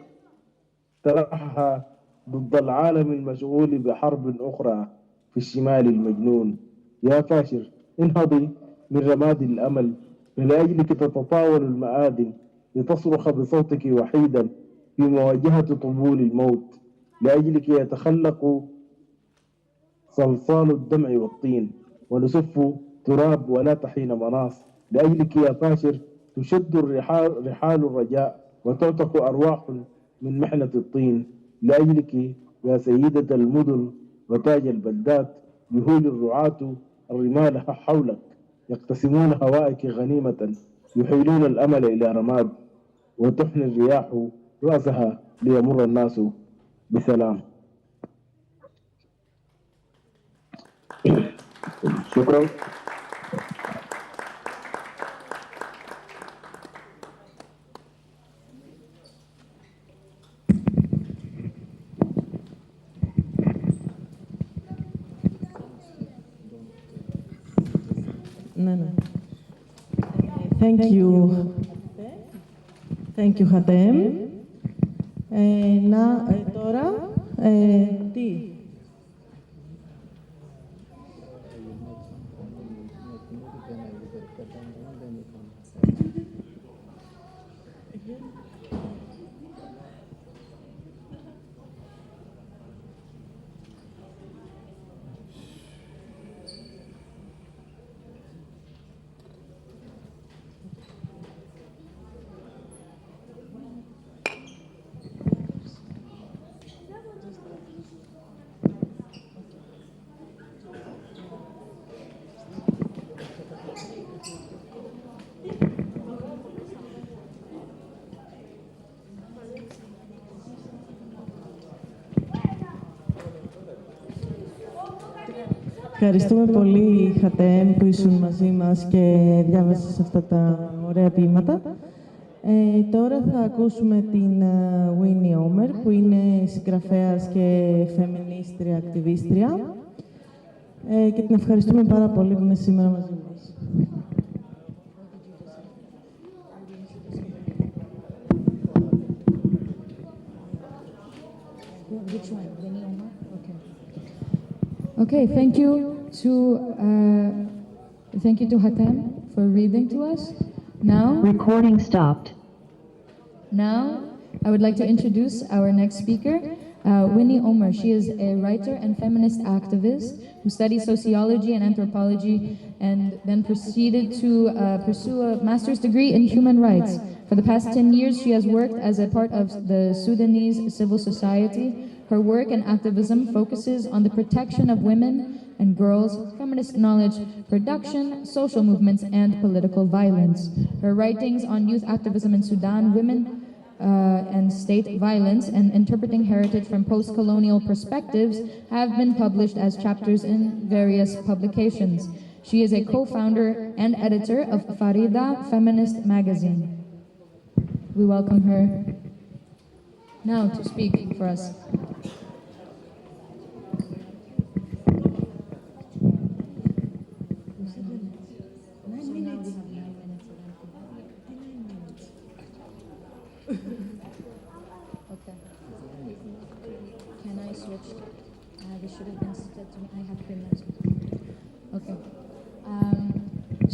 اقترحها ضد العالم المشغول بحرب أخرى في الشمال المجنون. يا فاشر، انهضي من رماد الأمل، فلأجلك تتطاول المآذن لتصرخ بصوتك وحيدا في مواجهة طبول الموت. لأجلك يتخلق صلصال الدمع والطين ونسف تراب ولا تحين مناص. لأجلك يا فاشر تشد رحال الرجاء وتعتق أرواح من محنة الطين لأجلك يا سيدة المدن وتاج البلدات. يهول الرعاة الرمال حولك يقتسمون هوائك غنيمة، يحيلون الأمل إلى رماد، وتحني الرياح رأسها ليمر الناس بسلام. شكرا. Thank you, Hatem. Τώρα, τι. Ευχαριστούμε πολύ, Χατέμ, που ήσουν μαζί μας και διάβασες αυτά τα ωραία ποίηματα. Τώρα θα ακούσουμε την Winnie Omar, που είναι συγγραφέας και φεμινίστρια, ακτιβίστρια. Και την ευχαριστούμε πάρα πολύ που είναι σήμερα μαζί μας. Okay, thank you to Hatem for reading to us. Now, Recording stopped. Now, I would like to introduce our next speaker, Winnie Omar. She is a writer and feminist activist who studied sociology and anthropology and then proceeded to pursue a master's degree in human rights. For the past 10 years, she has worked as a part of the Sudanese civil society. Her work and activism focuses on the protection of women and girls, feminist knowledge, production, social movements, and political violence. Her writings on youth activism in Sudan, women and state violence, and interpreting heritage from post-colonial perspectives have been published as chapters in various publications. She is a co-founder and editor of Farida Feminist Magazine. We welcome her now to speak for us. Okay. Can I switch? This should have been said to me. I have 3 minutes. Okay.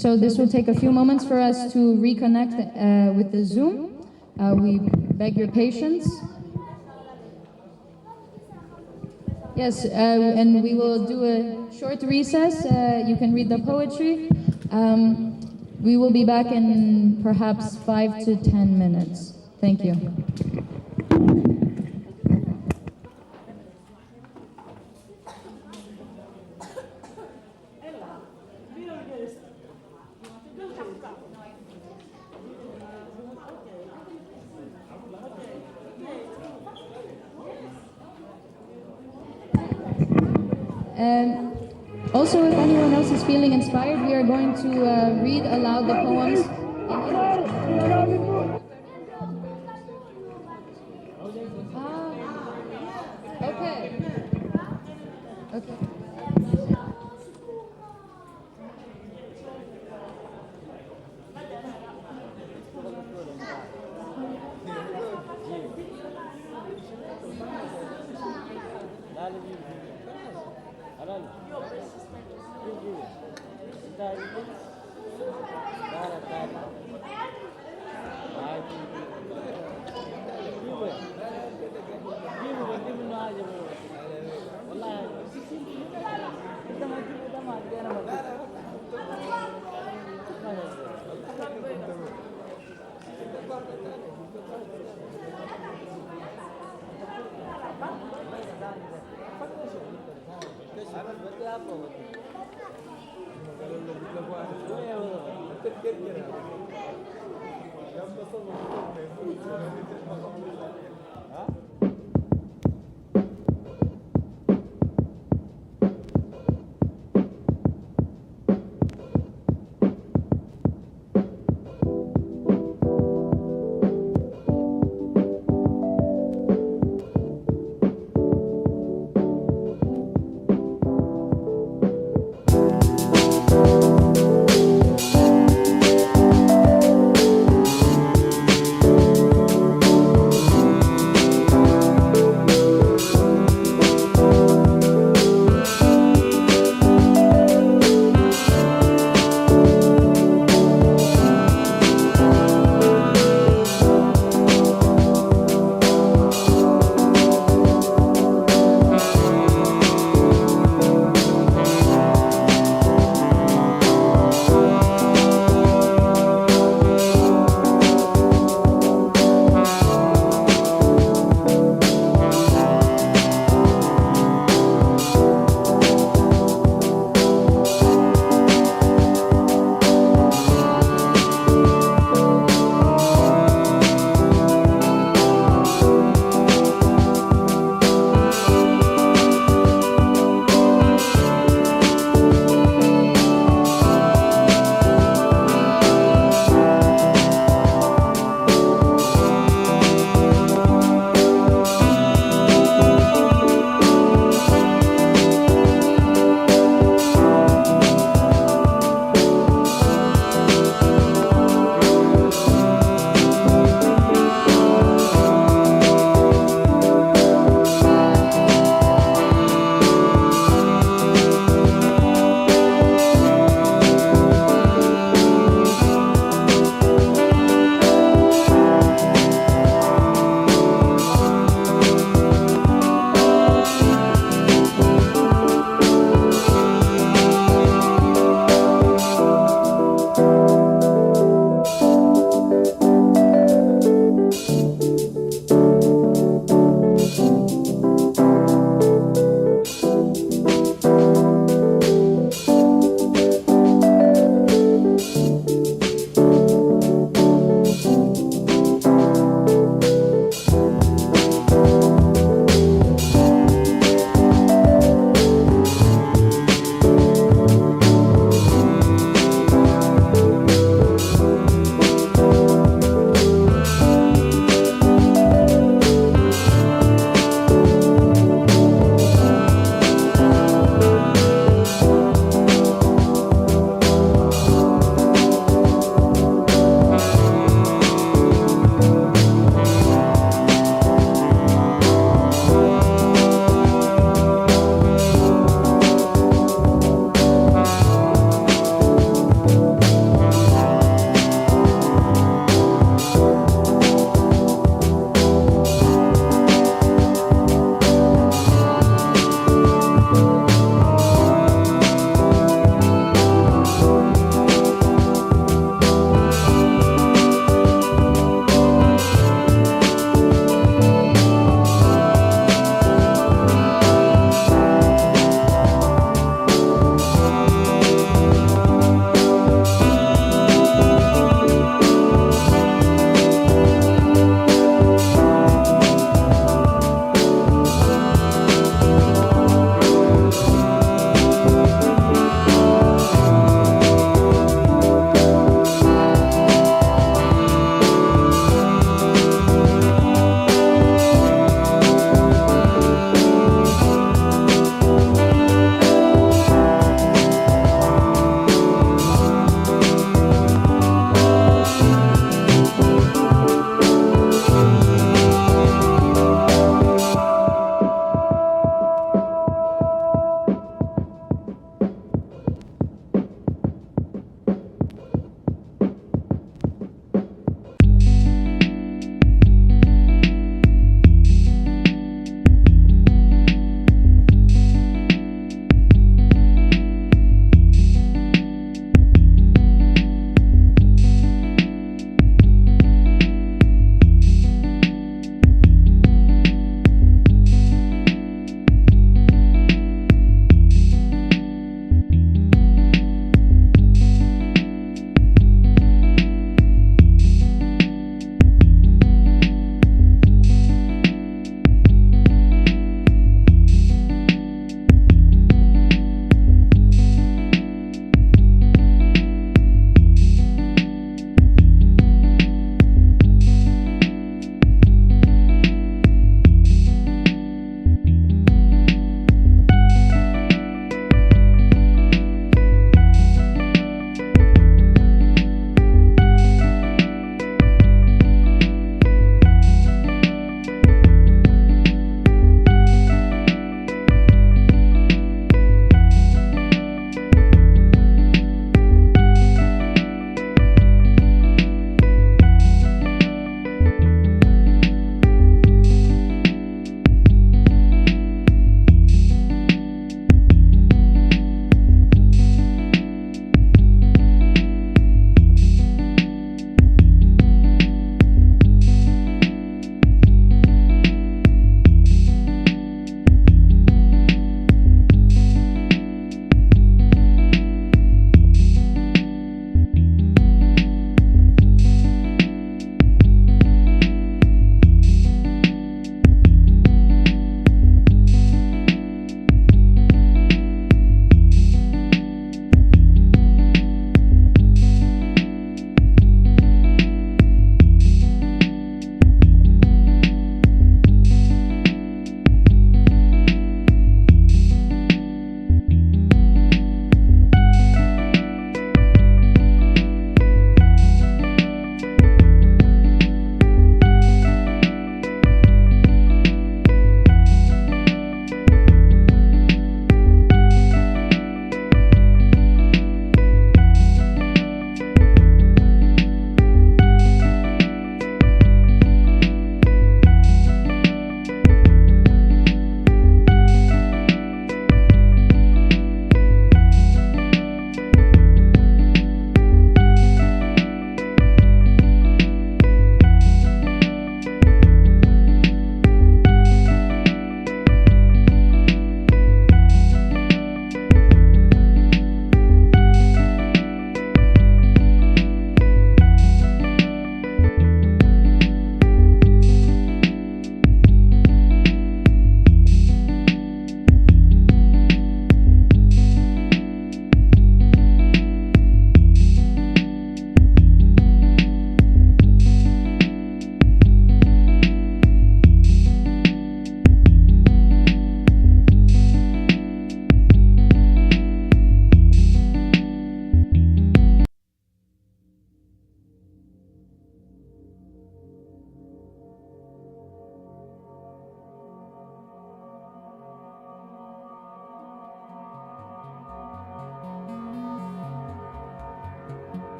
So this will take a few moments for us to reconnect with the Zoom. We beg your patience. Yes, and we will do a short recess. You can read the poetry. We will be back in perhaps 5 to 10 minutes. Thank you. Also, if anyone else is feeling inspired, we are going to read aloud the poems in English. Okay. Okay.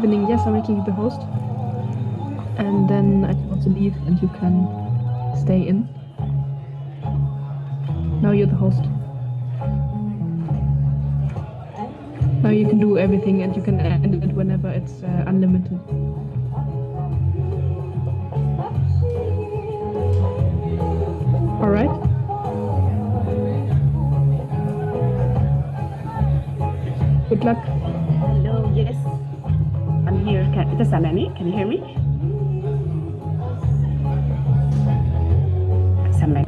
evening. Yes, I'm making you the host. And then I can also leave and you can stay in. Now you're the host. Now you can do everything and you can end it whenever it's unlimited. All right. Good luck. Hello, yes. I'm here. Ito Salani, can you hear me? Salani.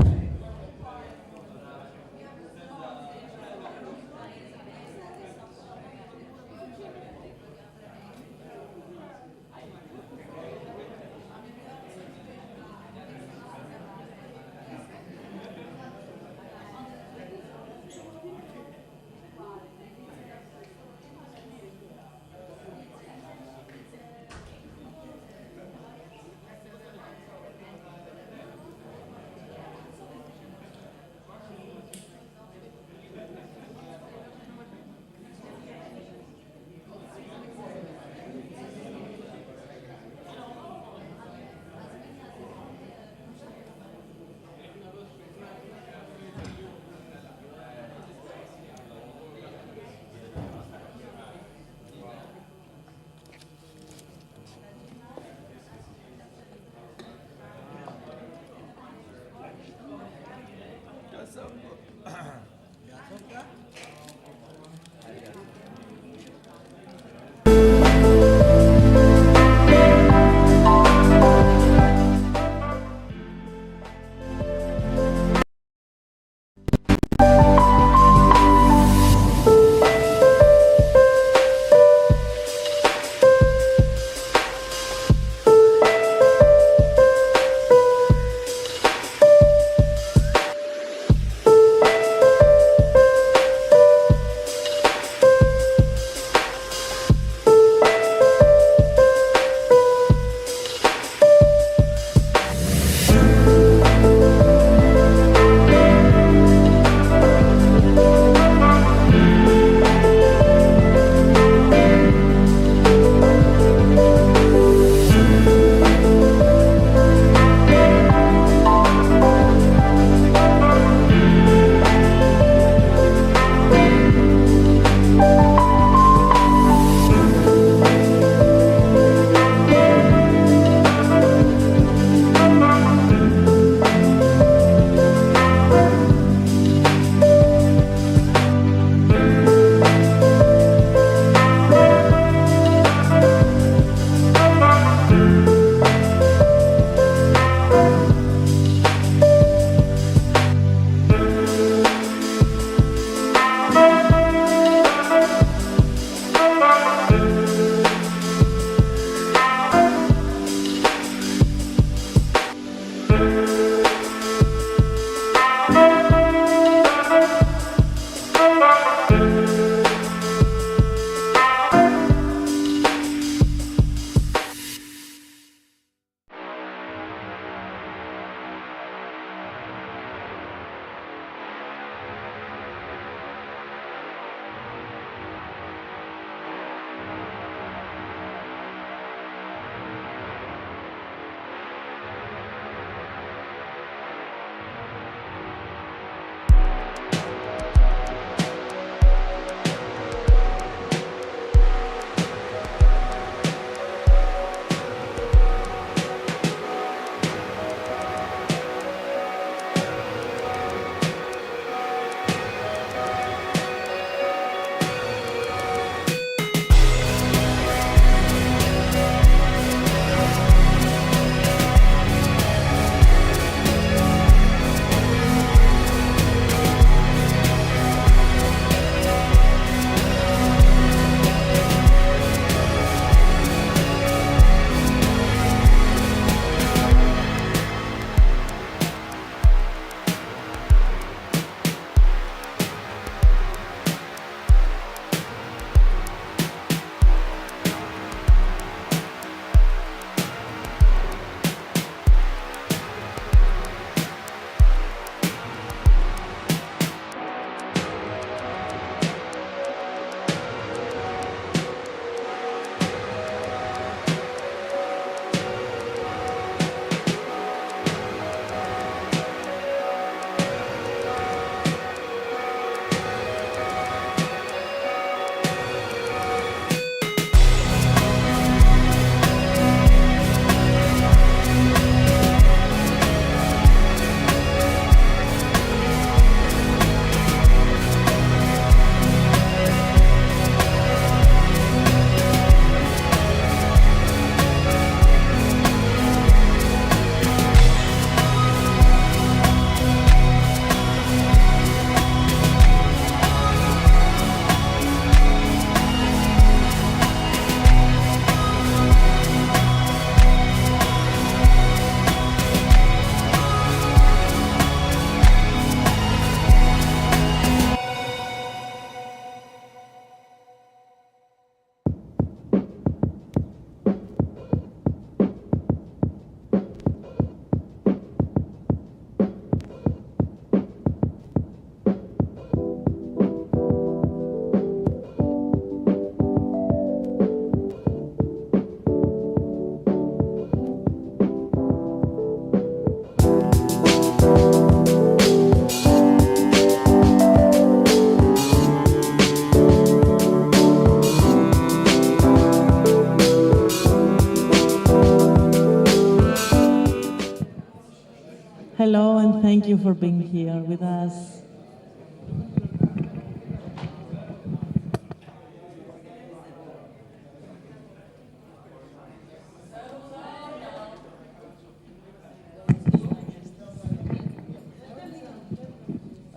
thank you for being here with us.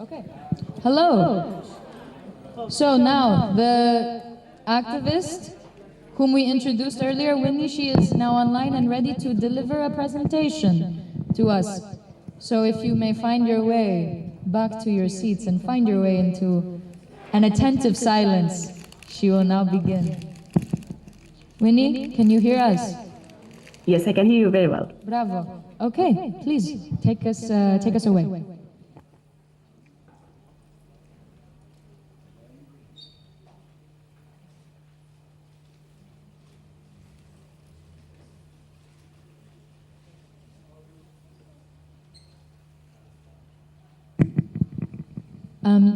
Okay. Hello. So now the activist whom we introduced earlier, Winnie, she is now online and ready to deliver a presentation to us. So if you may find your way back to your seats and find your way into an attentive silence, she will now begin. Winnie, can you hear us? Yes, I can hear you very well. Bravo. Okay, please take us away.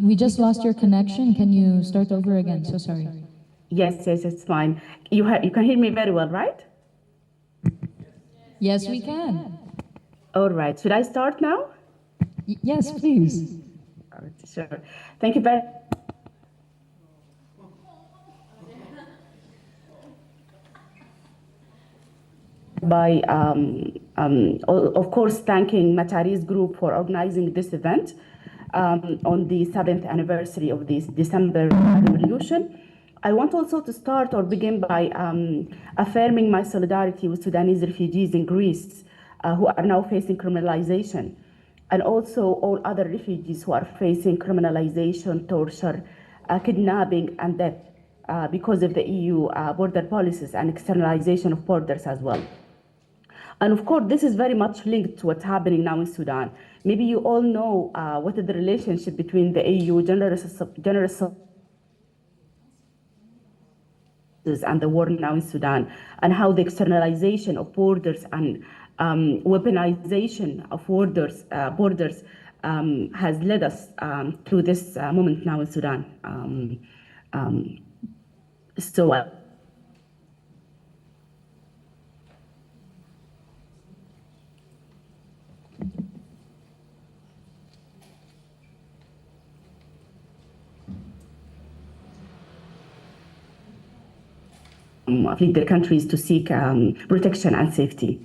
We just lost your connection. Can you start over again? So sorry. Yes, it's fine. You can hear me very well, right? Yes, we can. All right. Should I start now? Yes, please. Sure. Thank you very by, of course, thanking Mataris group for organizing this event on the 7th anniversary of this December revolution. I want also to start or begin by affirming my solidarity with Sudanese refugees in Greece who are now facing criminalization, and also all other refugees who are facing criminalization, torture, kidnapping, and death because of the EU border policies and externalization of borders as well. And of course, this is very much linked to what's happening now in Sudan. Maybe you all know what is the relationship between the EU generous and the war now in Sudan, and how the externalization of borders and weaponization of borders has led us to this moment now in Sudan. Flee their countries to seek protection and safety.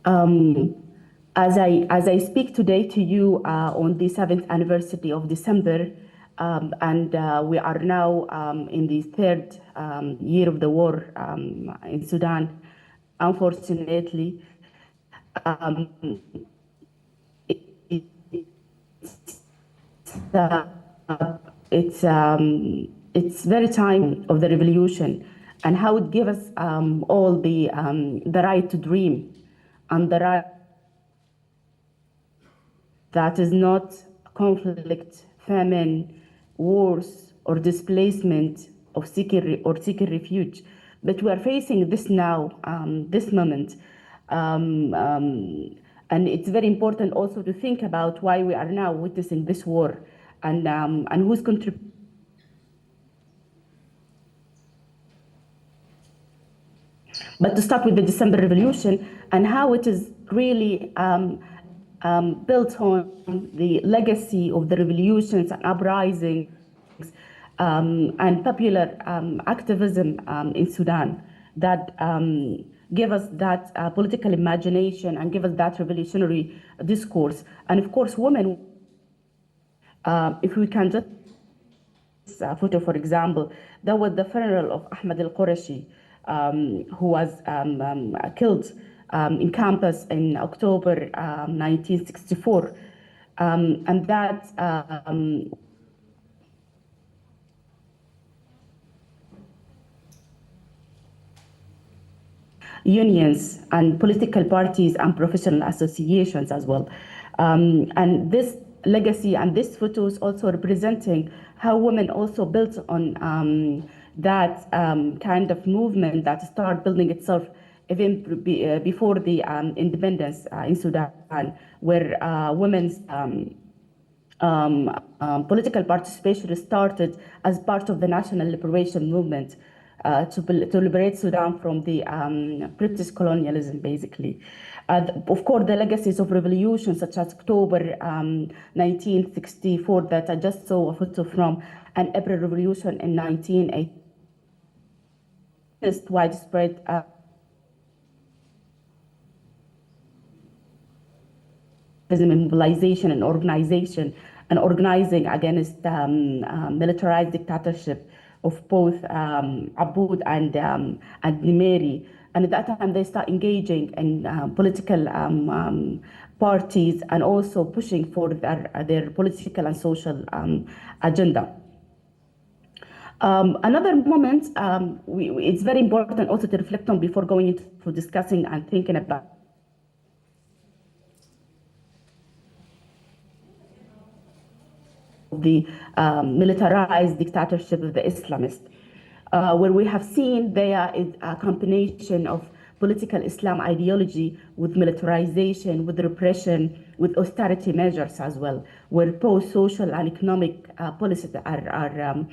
As I speak today to you on the 7th anniversary of December, and we are now in the third year of the war in Sudan, unfortunately, it's very time of the revolution, and how it gives us all the right to dream, and the right that is not conflict, famine, wars, or displacement of seeking refuge. But we are facing this now, this moment. And it's very important also to think about why we are now witnessing this war, and who's contributing. But to start with the December Revolution and how it is really built on the legacy of the revolutions and uprisings and popular activism in Sudan that give us that political imagination and give us that revolutionary discourse. And of course, women, if we can just photo, for example, that was the funeral of Ahmed al-Qurashi, who was killed in campus in October 1964. And that unions and political parties and professional associations as well. And this legacy and these photos also representing how women also built on that kind of movement that started building itself even before the independence in Sudan, where women's political participation started as part of the national liberation movement to liberate Sudan from the British colonialism, basically. Of course, the legacies of revolutions such as October 1964 that I just saw a photo from, and April Revolution in 1980, widespread mobilization and organization and organizing against militarized dictatorship of both Aboud and Nimeri. And at that time, they start engaging in political parties and also pushing for their political and social agenda. Another moment it's very important also to reflect on before going into discussing and thinking about the militarized dictatorship of the Islamists, where we have seen there is a combination of political Islam ideology with militarization, with repression, with austerity measures as well, where both social and economic policies are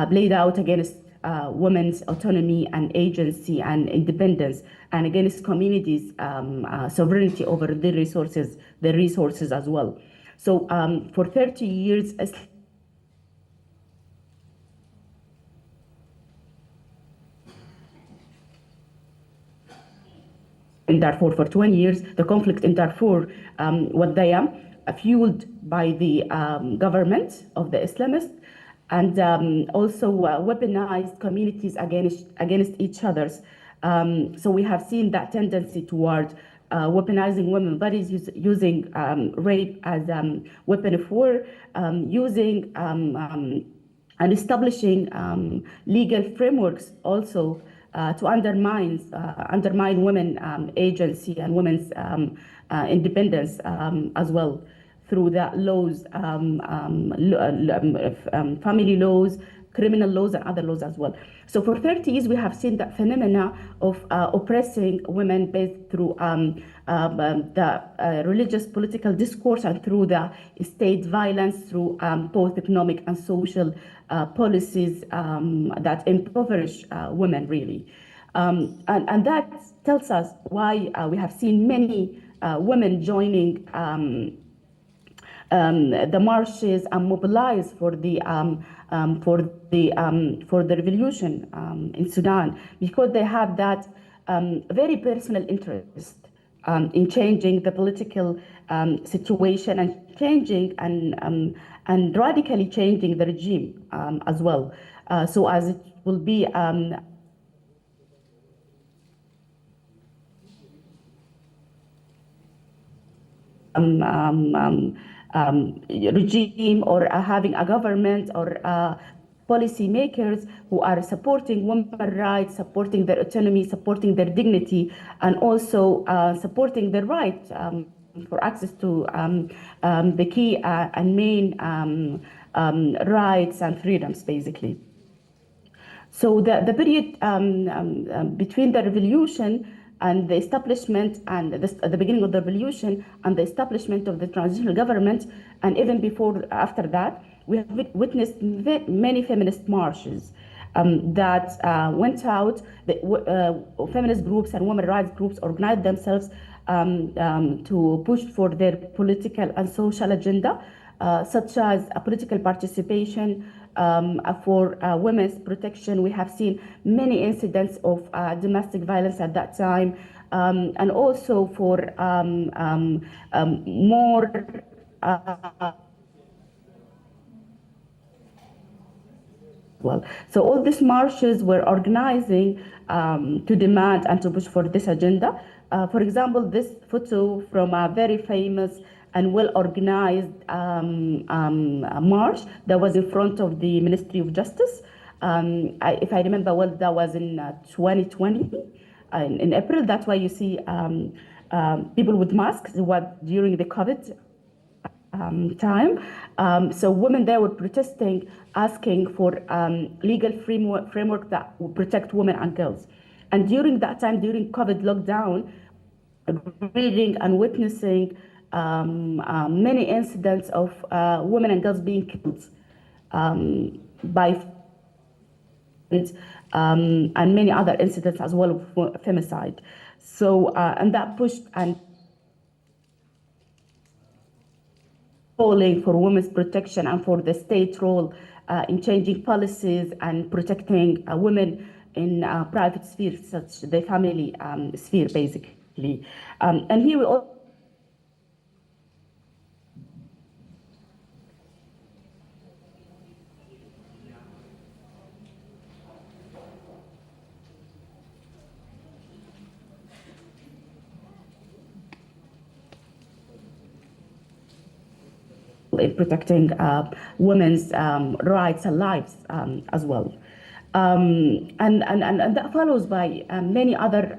laid out against women's autonomy and agency and independence, and against communities' sovereignty over their resources as well. So for 30 years, in Darfur, for 20 years, the conflict in Darfur was there, fueled by the government of the Islamists, and also weaponized communities against each other's. So we have seen that tendency toward weaponizing women's bodies, using rape as a weapon of war, using and establishing legal frameworks also to undermine women agency and women's independence as well, through the laws, family laws, criminal laws, and other laws as well. So for 30 years, we have seen that phenomena of oppressing women based through the religious political discourse and through the state violence, through both economic and social policies that impoverish women, really. And that tells us why we have seen many women joining the marches and mobilize for the revolution in Sudan, because they have that very personal interest in changing the political situation and changing and radically changing the regime as well, so as it will be regime, or having a government or policy makers who are supporting women's rights, supporting their autonomy, supporting their dignity, and also supporting their right for access to the key and main rights and freedoms, basically. So the period between the revolution and the establishment and the beginning of the revolution and the establishment of the transitional government, and even after that, we have witnessed many feminist marches that went out. Feminist groups and women's rights groups organized themselves to push for their political and social agenda, such as political participation, for women's protection. We have seen many incidents of domestic violence at that time, and also for more well. So all these marches were organizing to demand and to push for this agenda. For example, this photo from a very famous and well-organized march that was in front of the Ministry of Justice. If I remember well, that was in 2020, in April. That's why you see people with masks during the COVID time. So women there were protesting, asking for legal framework that would protect women and girls. And during that time, during COVID lockdown, reading and witnessing many incidents of women and girls being killed by and many other incidents as well of femicide. So, and that pushed and calling for women's protection and for the state role in changing policies and protecting women in private spheres, such the family sphere, basically. And here we also in protecting women's rights and lives as well. And that follows by many other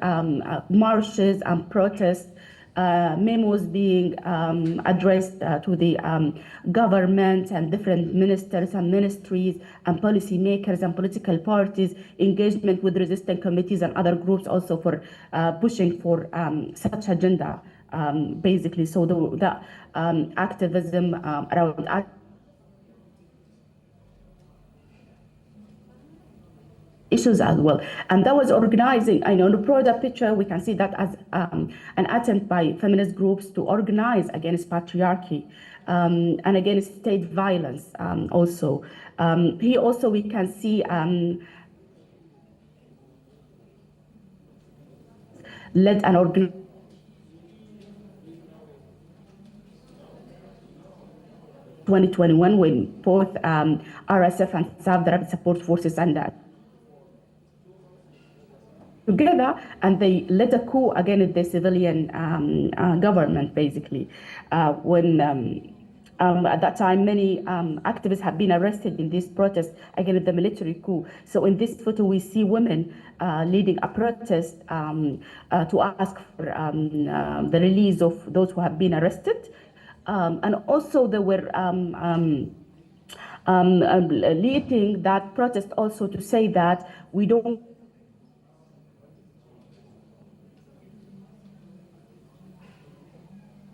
marches and protests, memos being addressed to the government and different ministers and ministries and policymakers and political parties, engagement with resistant committees and other groups also for pushing for such agenda, basically. So the activism around issues as well. And that was organizing, I know in the broader picture, we can see that as an attempt by feminist groups to organize against patriarchy and against state violence also. Here also we can see led an organization 2021 when both RSF and South Rapid Support Forces and together, and they led a coup against the civilian government, basically. When at that time, many activists have been arrested in this protest against the military coup. So in this photo, we see women leading a protest to ask for the release of those who have been arrested. And also they were leading that protest also to say that we don't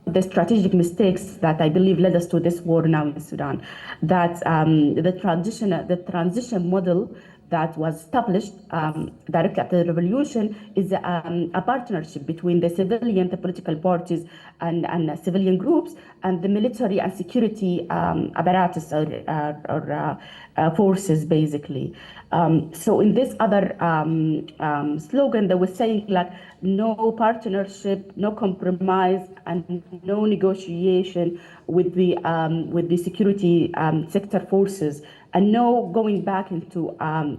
the strategic mistakes that I believe led us to this war now in Sudan, that the transition model that was established directly after the revolution is a partnership between the civilian, the political parties and civilian groups and the military and security apparatus or forces, basically. So in this other slogan, they were saying like no partnership, no compromise, and no negotiation with the security sector forces, and no going back into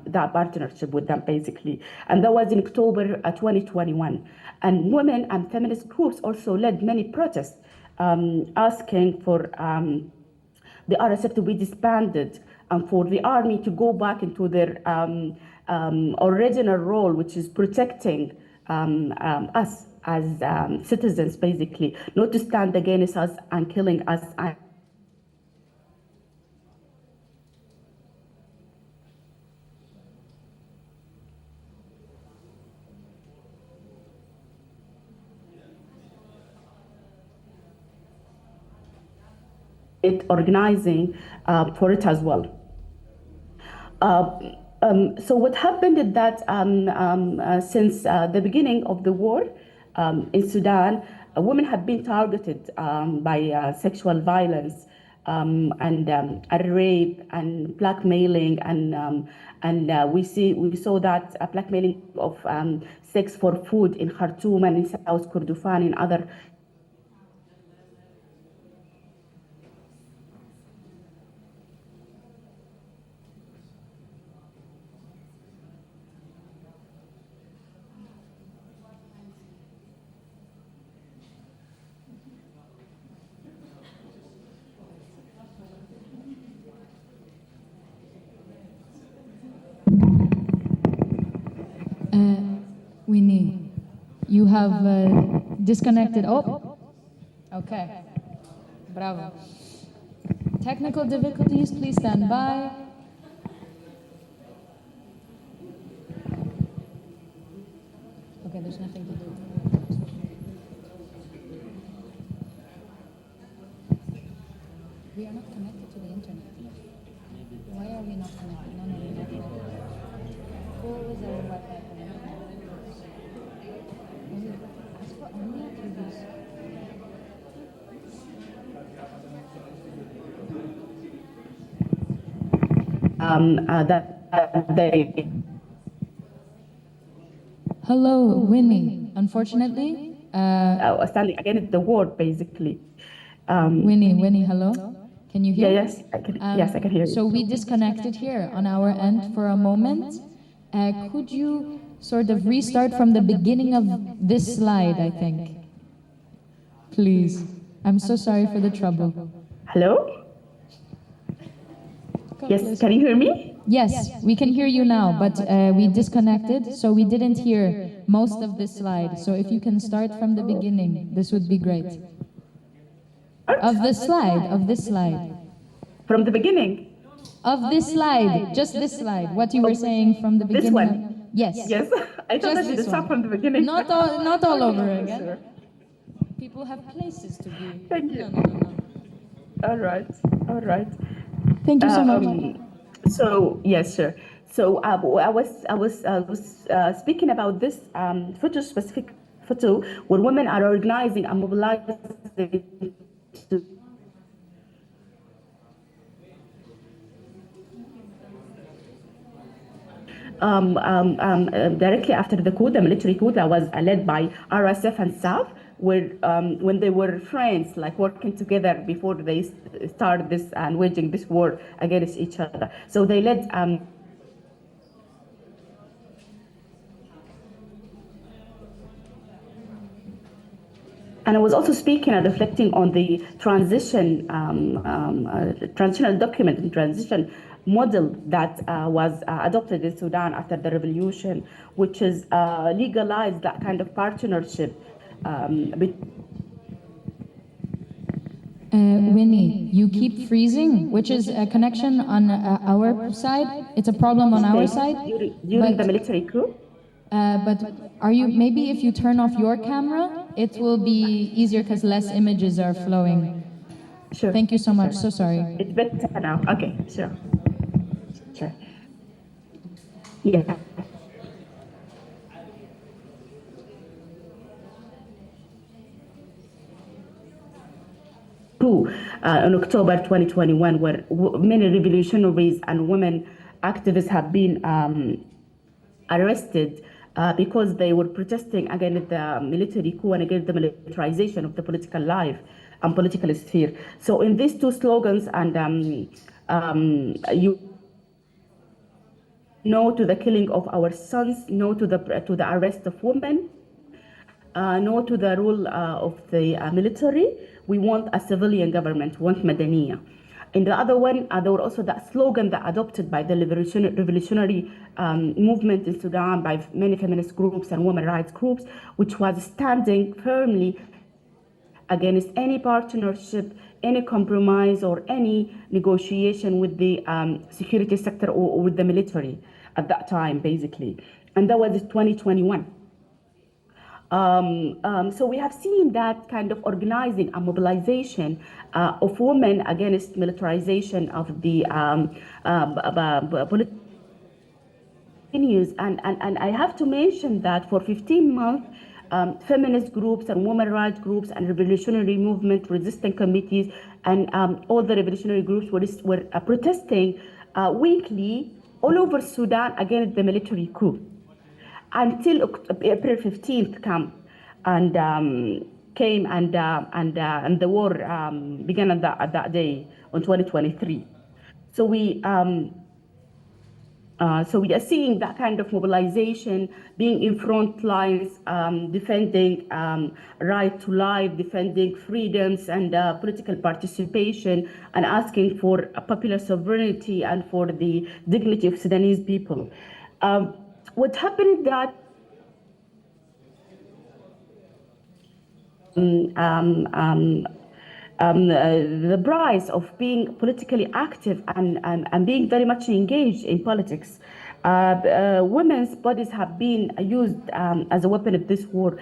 that partnership with them, basically. And that was in October 2021. And women and feminist groups also led many protests asking for the RSF to be disbanded and for the army to go back into their original role, which is protecting us as citizens, basically, not to stand against us and killing us. Organizing for it as well. So what happened is that since the beginning of the war in Sudan, women have been targeted by sexual violence and rape and blackmailing, and we saw that blackmailing of sex for food in Khartoum and in South Kordofan and other. Winnie, you have disconnected. Oh, okay. Bravo. Technical difficulties, please stand by. Okay, there's nothing to do. We are not connected to the internet. Why are we not connected? No, we're not connected. That they. Hello, Winnie. Unfortunately, Standing against the war, basically. Winnie, hello. Can you hear? Yeah, yes, I can. Yes, I can hear you. So we disconnected here on our end for a moment. Could you sort of restart from the beginning of this slide, I think? Please. I'm so sorry for the trouble. Hello? Yes, can you hear me? Yes, we can hear you now, but we disconnected, so we didn't hear most of this slide. So if you can start from the beginning, this would be great. Of this slide. From the beginning? Of this slide, just this slide, what you were saying from the beginning. This one? Yes. Yes, I thought that you start from the beginning. Not all over again. Sure. People have places to be. Thank you. No. All right. Thank you so much. So yes, sure. So I was speaking about this specific photo where women are organizing and mobilizing to directly after the coup, the military coup that was led by RSF and SAF, where when they were friends, like working together before they started this and waging this war against each other. So they led. And I was also speaking and reflecting on the transitional document and transition model that was adopted in Sudan after the revolution, which is legalized that kind of partnership. Winnie, you keep freezing, which is a connection on our side. It's a problem on our side. During the military coup? But are you, maybe if you turn off your camera, it will be easier because less images are flowing. Sure. Thank you so much. So sorry. It's better now. Okay, sure. Yeah. In October 2021, where many revolutionaries and women activists have been arrested because they were protesting against the military coup and against the militarization of the political life and political sphere. So in these two slogans, and no to the killing of our sons, no to the arrest of women, no to the rule of the military. We want a civilian government, we want Madaniya. In the other one, there were also that slogan that adopted by the revolutionary movement in Sudan by many feminist groups and women rights groups, which was standing firmly against any partnership, any compromise, or any negotiation with the security sector or with the military at that time, basically. And that was 2021. So we have seen that kind of organizing and mobilization of women against militarization of the political news. And I have to mention that for 15 months, feminist groups and women rights groups and revolutionary movement resistance committees and all the revolutionary groups were protesting weekly all over Sudan against the military coup, until April 15th came and the war began at that day on 2023. So we are seeing that kind of mobilization, being in front lines, defending right to life, defending freedoms and political participation, and asking for popular sovereignty and for the dignity of Sudanese people. What happened is that the price of being politically active and being very much engaged in politics. Women's bodies have been used as a weapon of this war.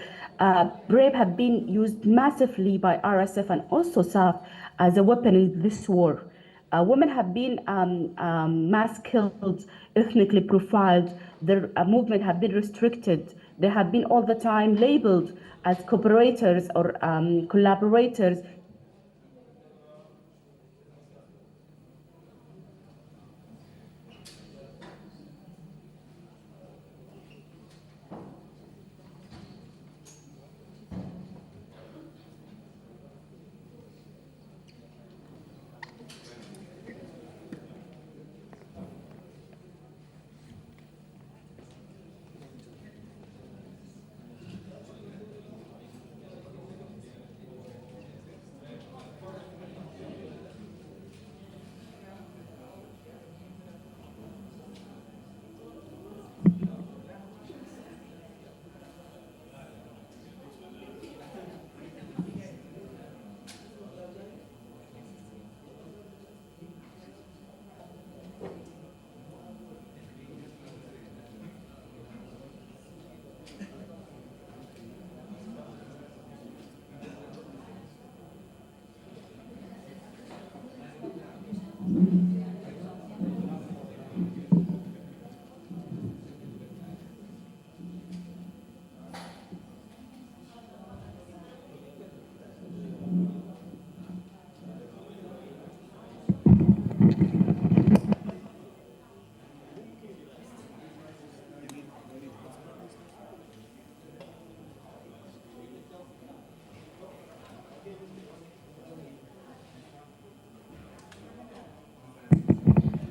Rape have been used massively by RSF and also SAF as a weapon in this war. Women have been mass killed, ethnically profiled. Their movement have been restricted. They have been all the time labeled as cooperators or collaborators.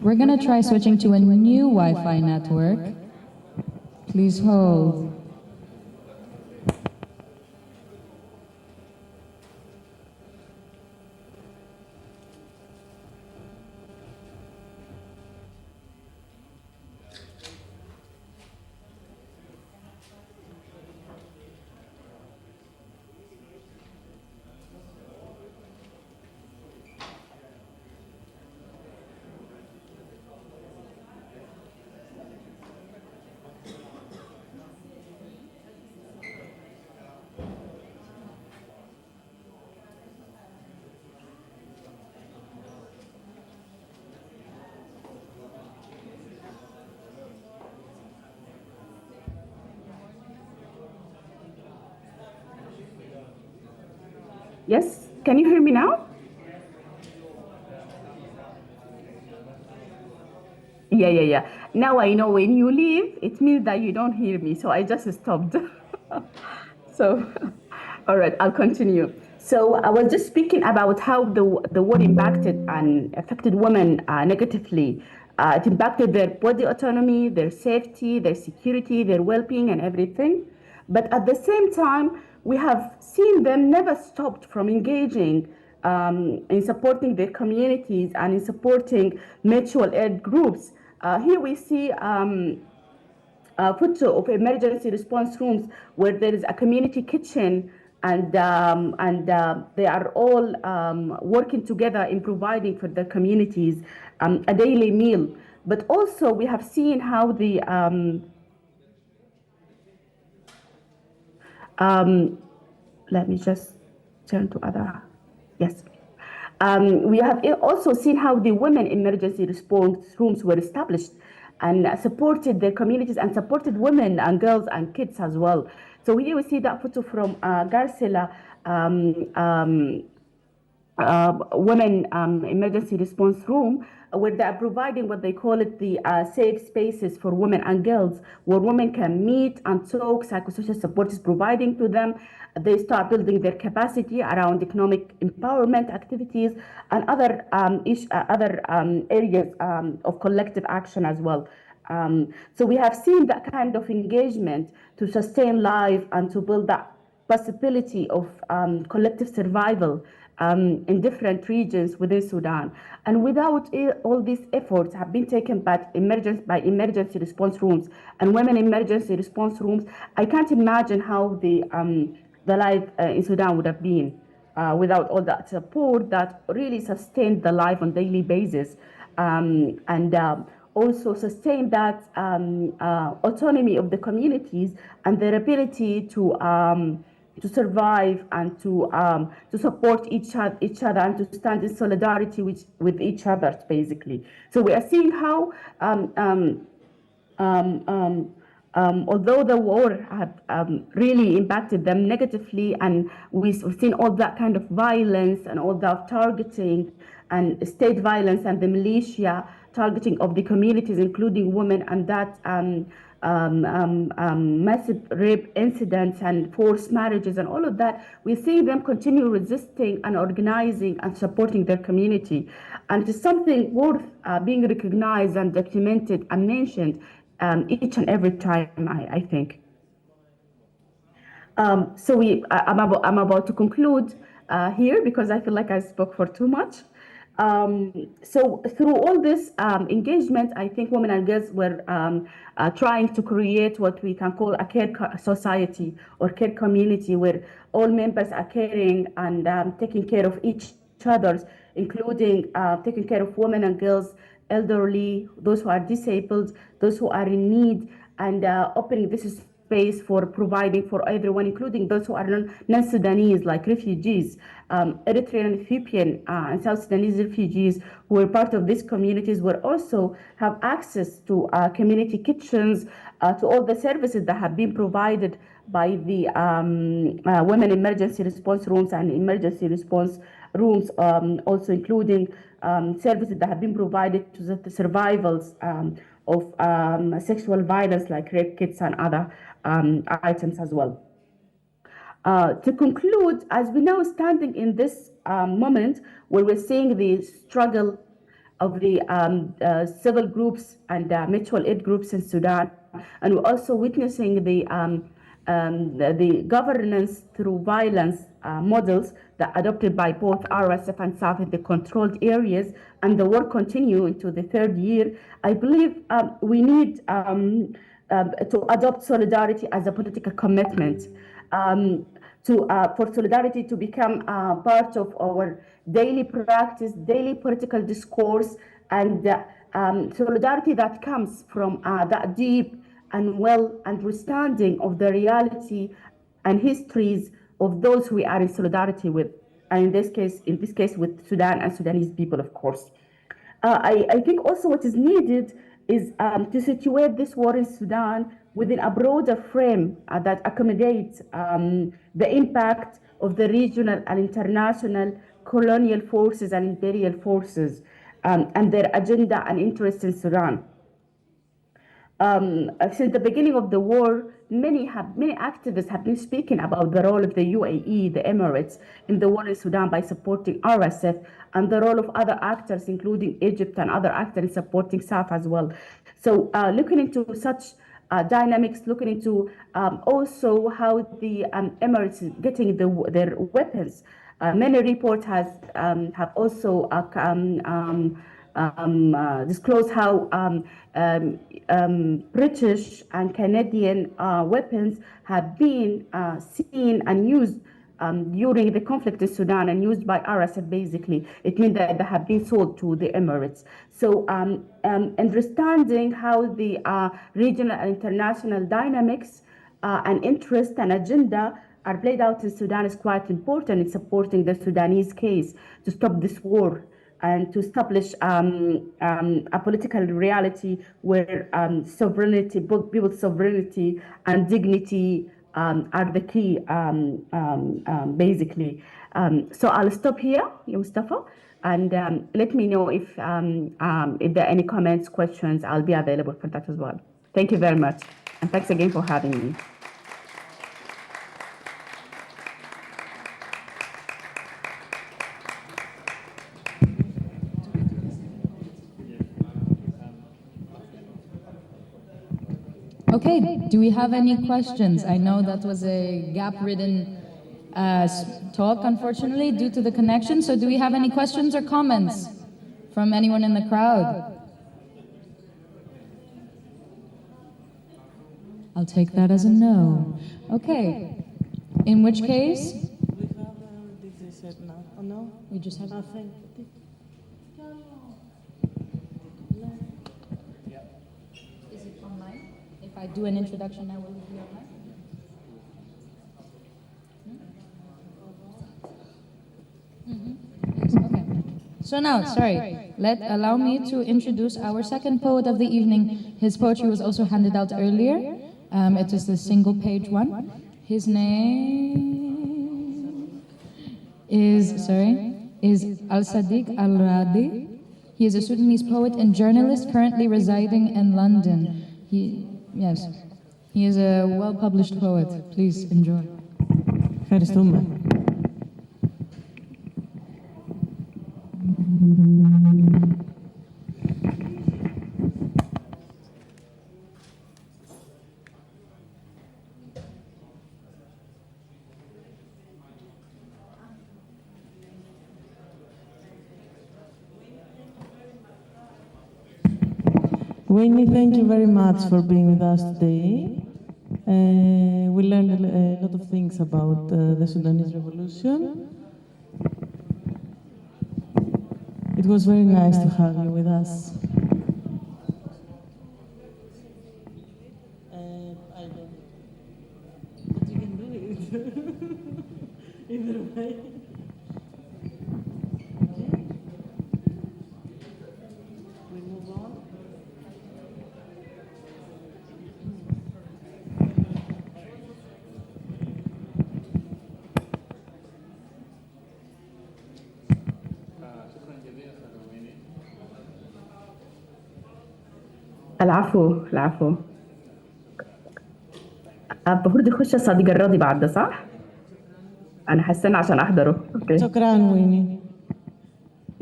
We're going to try switching to a new Wi-Fi network. Please hold. Yes, can you hear me now? Yeah. Now I know when you leave, it means that you don't hear me, so I just stopped. So, all right, I'll continue. So I was just speaking about how the war impacted and affected women negatively. It impacted their body autonomy, their safety, their security, their well-being, and everything. But at the same time, we have seen them never stopped from engaging in supporting their communities and in supporting mutual aid groups. Here we see a photo of emergency response rooms where there is a community kitchen, and they are all working together in providing for their communities a daily meal. But also we have seen how the let me just turn to other, yes. We have also seen how the women emergency response rooms were established and supported their communities and supported women and girls and kids as well. So here we see that photo from Garcella women emergency response room, where they are providing what they call it the safe spaces for women and girls, where women can meet and talk. Psychosocial support is providing to them. They start building their capacity around economic empowerment activities and other areas of collective action as well. So we have seen that kind of engagement to sustain life and to build that possibility of collective survival in different regions within Sudan. And without all these efforts have been taken by emergency response rooms and women emergency response rooms, I can't imagine how the life in Sudan would have been without all that support that really sustained the life on a daily basis, and also sustain that autonomy of the communities and their ability to to survive and to support each other and to stand in solidarity with each other, basically. So we are seeing how, although the war had really impacted them negatively, and we've seen all that kind of violence and all that targeting and state violence and the militia targeting of the communities, including women, and that massive rape incidents and forced marriages and all of that, we see them continue resisting and organizing and supporting their community. And it is something worth being recognized and documented and mentioned each and every time, I think. So I'm about to conclude here because I feel like I spoke for too much. So through all this engagement, I think women and girls were trying to create what we can call a care society or care community, where all members are caring and taking care of each other, including taking care of women and girls, elderly, those who are disabled, those who are in need, and opening this space for providing for everyone, including those who are non-Sudanese, like refugees, Eritrean, Ethiopian, and South Sudanese refugees who are part of these communities will also have access to community kitchens, to all the services that have been provided by the women emergency response rooms and emergency response rooms, also including services that have been provided to the survivors of sexual violence, like rape kits and other items as well. To conclude, as we now standing in this moment where we're seeing the struggle of the civil groups and mutual aid groups in Sudan, and we're also witnessing the governance through violence models that adopted by both RSF and SAF in the controlled areas, and the work continue into the third year. I believe we need to adopt solidarity as a political commitment, for solidarity to become part of our daily practice, daily political discourse, and solidarity that comes from that deep and well understanding of the reality and histories of those we are in solidarity with, and in this case with Sudan and Sudanese people, of course. I think also what is needed is to situate this war in Sudan within a broader frame that accommodates the impact of the regional and international colonial forces and imperial forces and their agenda and interest in Sudan. Since the beginning of the war, many activists have been speaking about the role of the UAE, the Emirates, in the war in Sudan by supporting RSF, and the role of other actors, including Egypt and other actors, in supporting SAF as well. So looking into such dynamics, looking into also how the Emirates is getting their weapons. Many reports have also disclose how British and Canadian weapons have been seen and used during the conflict in Sudan and used by RSF, basically. It means that they have been sold to the Emirates. So understanding how the regional and international dynamics and interest and agenda are played out in Sudan is quite important in supporting the Sudanese case to stop this war and to establish a political reality where sovereignty, both people's sovereignty and dignity are the key, basically. So I'll stop here, Mustafa, and let me know if there are any comments, questions. I'll be available for that as well. Thank you very much, and thanks again for having me. Okay, do we have any questions? I know that was a gap-ridden talk, unfortunately, due to the connection. So do we have any questions or comments from anyone in the crowd? I'll take that as a no. Okay, in which case? We have, did they say no? Oh, no? We just have nothing. Is it online? If I do an introduction now, will it be online? So now, allow me to introduce our second poet of the evening. His poetry was also handed out earlier. It is the single page one. His name is Al-Sadiq Al-Radi. He is a Sudanese poet and journalist currently residing in London. He is a well-published poet. Please enjoy. Ευχαριστούμε. Winnie, thank you very much for being with us today. We learned a lot of things about the Sudanese revolution. It was very nice to have you with us. I don't know. But you can do it. Either way. Okay. We move on. العفو. المفروض يخش الصديق الراضي بعد ده صح؟ أنا هستنى عشان أحضره. Okay. شكرا ويني.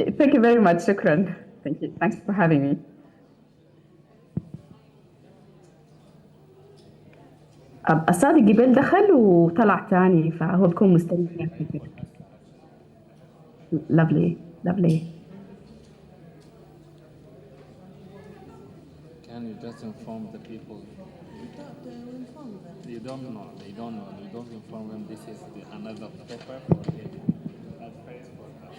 Thank you very much. شكرا. Thank you. Thanks for having me. الصادق جبال دخل وطلع تاني فهو بيكون مستني. Lovely. Can you just inform the people? They don't know. You don't inform them this is another paper for him. That phrase for that.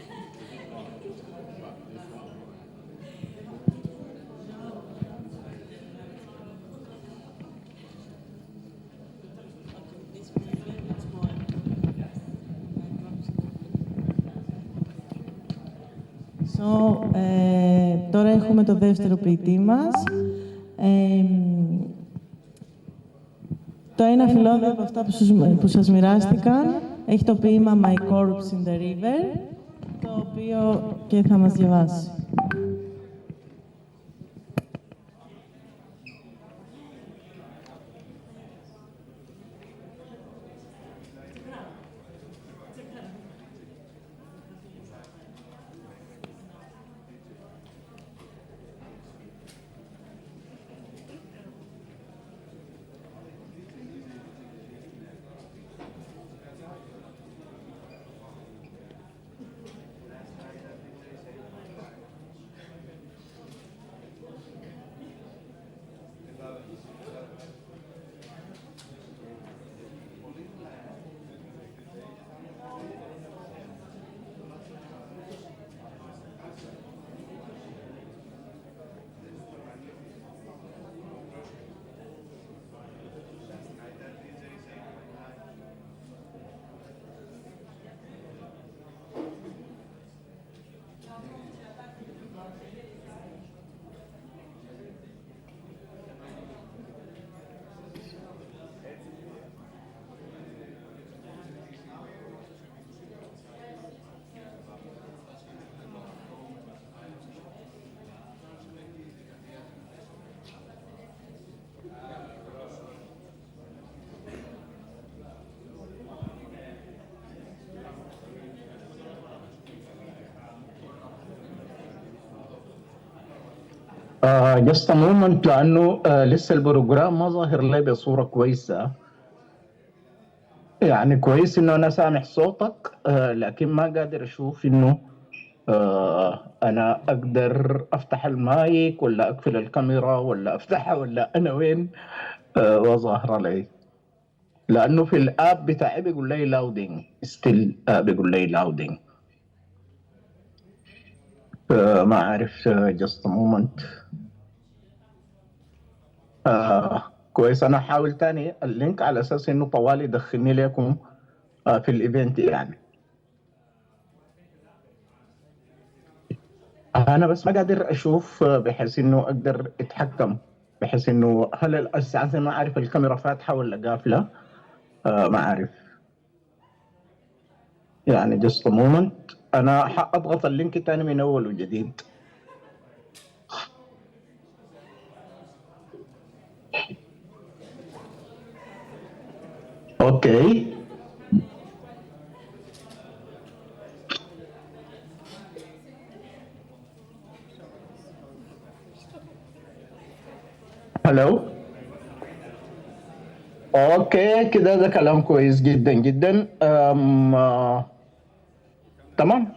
Τώρα έχουμε το δεύτερο ποιητή μας. Το ένα φιλόδοξο από αυτά που σας μοιράστηκαν έχει το ποίημα My Corpse in the River, το οποίο και θα μας διαβάσει. جست مومنت لانه لسه البروجرام ما ظاهر لي بصوره كويسه. يعني كويس انه انا سامع صوتك لكن ما قادر اشوف انه انا اقدر افتح المايك ولا اقفل الكاميرا ولا افتحها ولا انا وين وظاهره لي. لانه في الاب بتاعي بيقول لي لاودينج ستيل بيقول لي لاودينج. ما اعرف جست مومنت. كويس انا حاول تاني اللينك على اساس انه طوالي يدخلني لكم في الايفنت يعني. أنا بس ما قادر أشوف بحيث إنه أقدر أتحكم، بحيث إنه هل الساعة ما أعرف الكاميرا فاتحة ولا قافلة. ما أعرف يعني. just a moment، أنا حأضغط اللينك تاني من أول وجديد. أوكي. هلو. اوكي كده ده كلام كويس جدا جدا. تمام،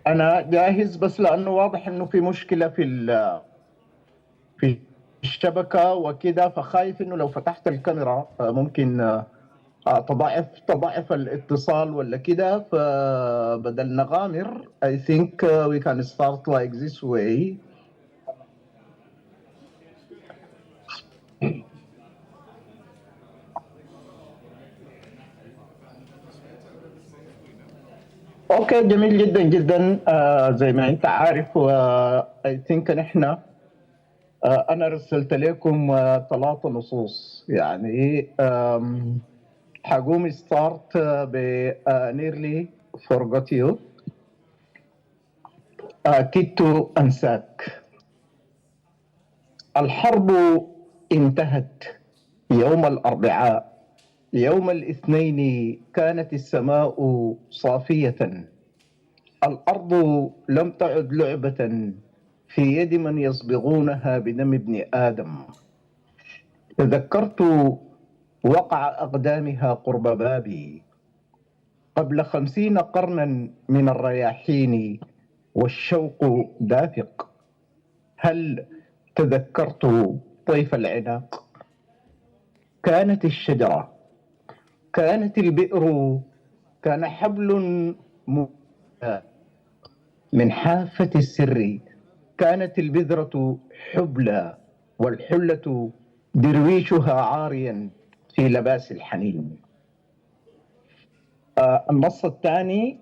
انا جاهز، بس لانه واضح انه في مشكله في الشبكه وكده، فخايف انه لو فتحت الكاميرا ممكن تضاعف الاتصال ولا كده. فبدل نغامر I think we can start like this way. اوكي جميل جدا جدا. زي ما انت عارف I think نحن انا رسلت لكم 3 نصوص يعني. حقوم ستارت ب nearly forgot you، كدت انساك. الحرب انتهت يوم الاربعاء. يوم الاثنين كانت السماء صافية، الأرض لم تعد لعبة في يد من يصبغونها بدم ابن آدم. تذكرت وقع أقدامها قرب بابي قبل 50 قرنا من الرياحين والشوق دافق. هل تذكرت طيف العناق؟ كانت الشجرة، كانت البئر، كان حبل من حافة السر، كانت البذرة حبلى والحلة درويشها عاريا في لباس الحنين. النص الثاني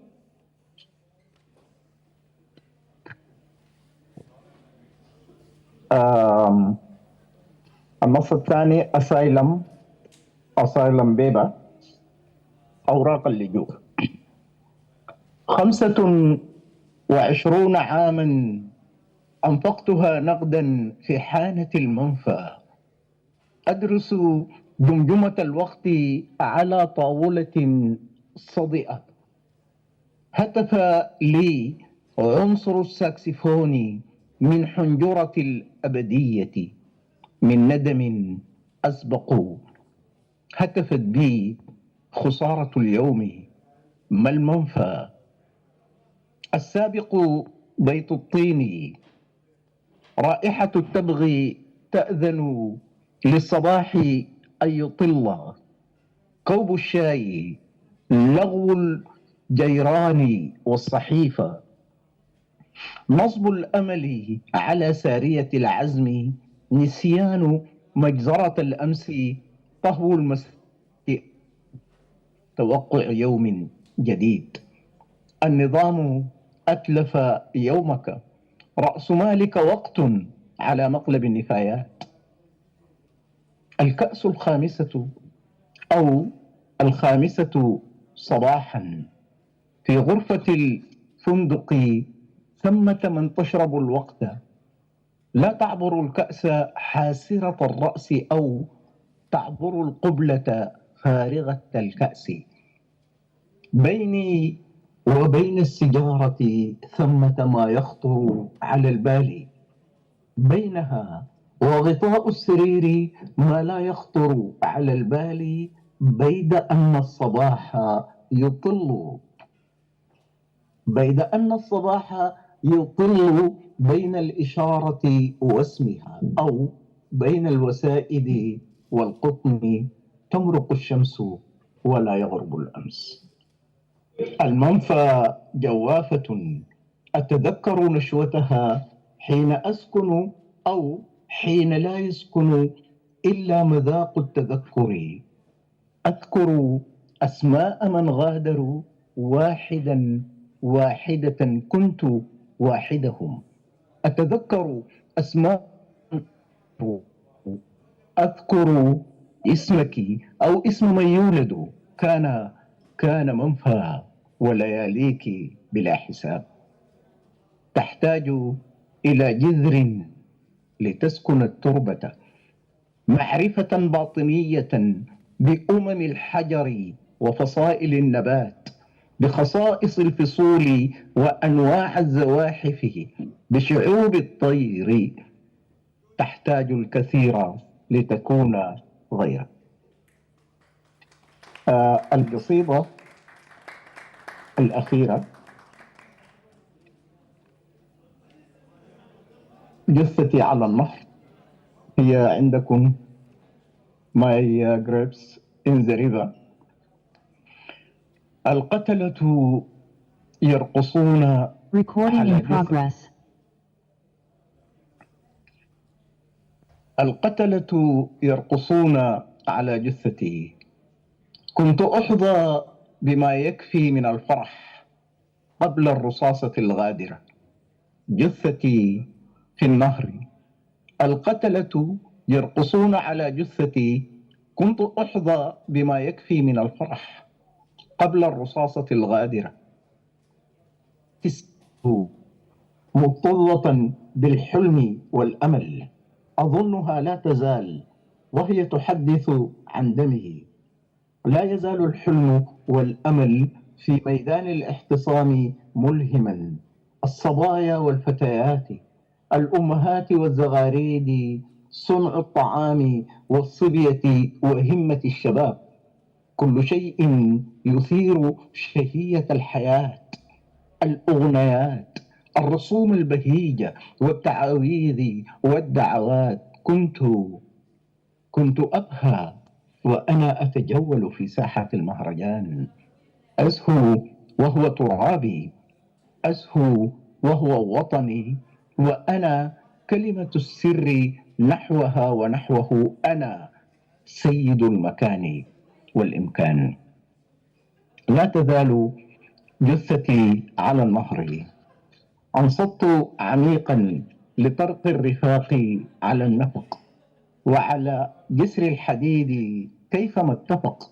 أسايلم بيبا، أوراق اللجوء. 25 عاما أنفقتها نقدا في حانة المنفى، أدرس جمجمة الوقت على طاولة صدئة. هتف لي عنصر الساكسفون من حنجرة الأبدية، من ندم أسبق. هتفت بي خسارة اليوم، ما المنفى؟ السابق بيت الطين، رائحة التبغ تأذن للصباح أن يطل. كوب الشاي، لغو الجيران والصحيفة، نصب الأمل على سارية العزم، نسيان مجزرة الأمس، طهو المساء، توقع يوم جديد. النظام أتلف يومك، رأس مالك وقت على مقلب النفايات. الكأس الخامسة أو 5 صباحا في غرفة الفندق، ثمة من تشرب الوقت، لا تعبر الكأس حاسرة الرأس أو تعبر القبلة فارغة الكأس. بيني وبين السجارة ثمة ما يخطر على البال، بينها وغطاء السرير ما لا يخطر على البال، بيد أن الصباح يطل، بيد أن الصباح يطل بين الإشارة واسمها، أو بين الوسائد والقطن تمرق الشمس ولا يغرب الأمس. المنفى جوافة، أتذكر نشوتها حين أسكن أو حين لا يسكن إلا مذاق التذكر. أذكر أسماء من غادروا واحدا واحدة، كنت واحدهم. أتذكر أسماء، أذكر اسمك أو اسم من يولد، كان منفى ولياليك بلا حساب. تحتاج إلى جذر لتسكن التربة، معرفة باطنية بأمم الحجر وفصائل النبات، بخصائص الفصول وأنواع الزواحف، بشعوب الطير. تحتاج الكثير لتكون غيرك. القصيدة الأخيرة: جثتي على النهر، هي عندكم my grapes in the river. القتلة يرقصون Recording in progress. القتلة يرقصون على جثتي. كنت أحظى بما يكفي من الفرح قبل الرصاصة الغادرة. جثتي في النهر. القتلة يرقصون على جثتي. كنت أحظى بما يكفي من الفرح قبل الرصاصة الغادرة. مضطرة بالحلم والأمل، أظنها لا تزال وهي تحدث عن دمه. لا يزال الحلم والأمل في ميدان الاحتصام ملهما. الصبايا والفتيات، الأمهات والزغاريد، صنع الطعام والصبية وهمة الشباب، كل شيء يثير شهية الحياة. الأغنيات، الرسوم البهيجة والتعاويذ والدعوات. كنت أبهى وأنا أتجول في ساحة المهرجان، أزهو وهو ترابي، أزهو وهو وطني، وأنا كلمة السر نحوها ونحوه. أنا سيد المكان والإمكان. لا تزال جثتي على النهر. أنصت عميقا لطرق الرفاق على النفق، وعلى جسر الحديد كيفما اتفق.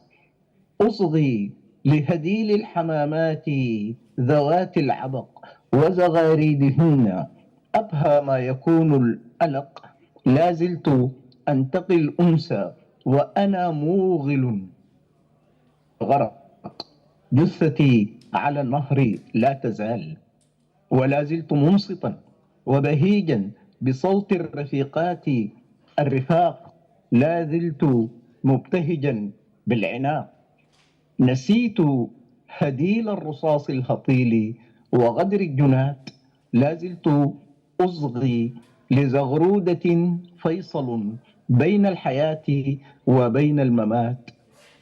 أصغي لهديل الحمامات ذوات العبق وزغاريدهن. أبهى ما يكون الألق. لا زلت أنتقي الأنثى وأنا موغل غرق. جثتي على النهر لا تزال، ولا زلت منصتا وبهيجا بصوت الرفيقات الرفاق. لا زلت مبتهجا بالعناق. نسيت هديل الرصاص الهطيل وغدر الجنات. لا زلت أصغي لزغرودة فيصل بين الحياة وبين الممات.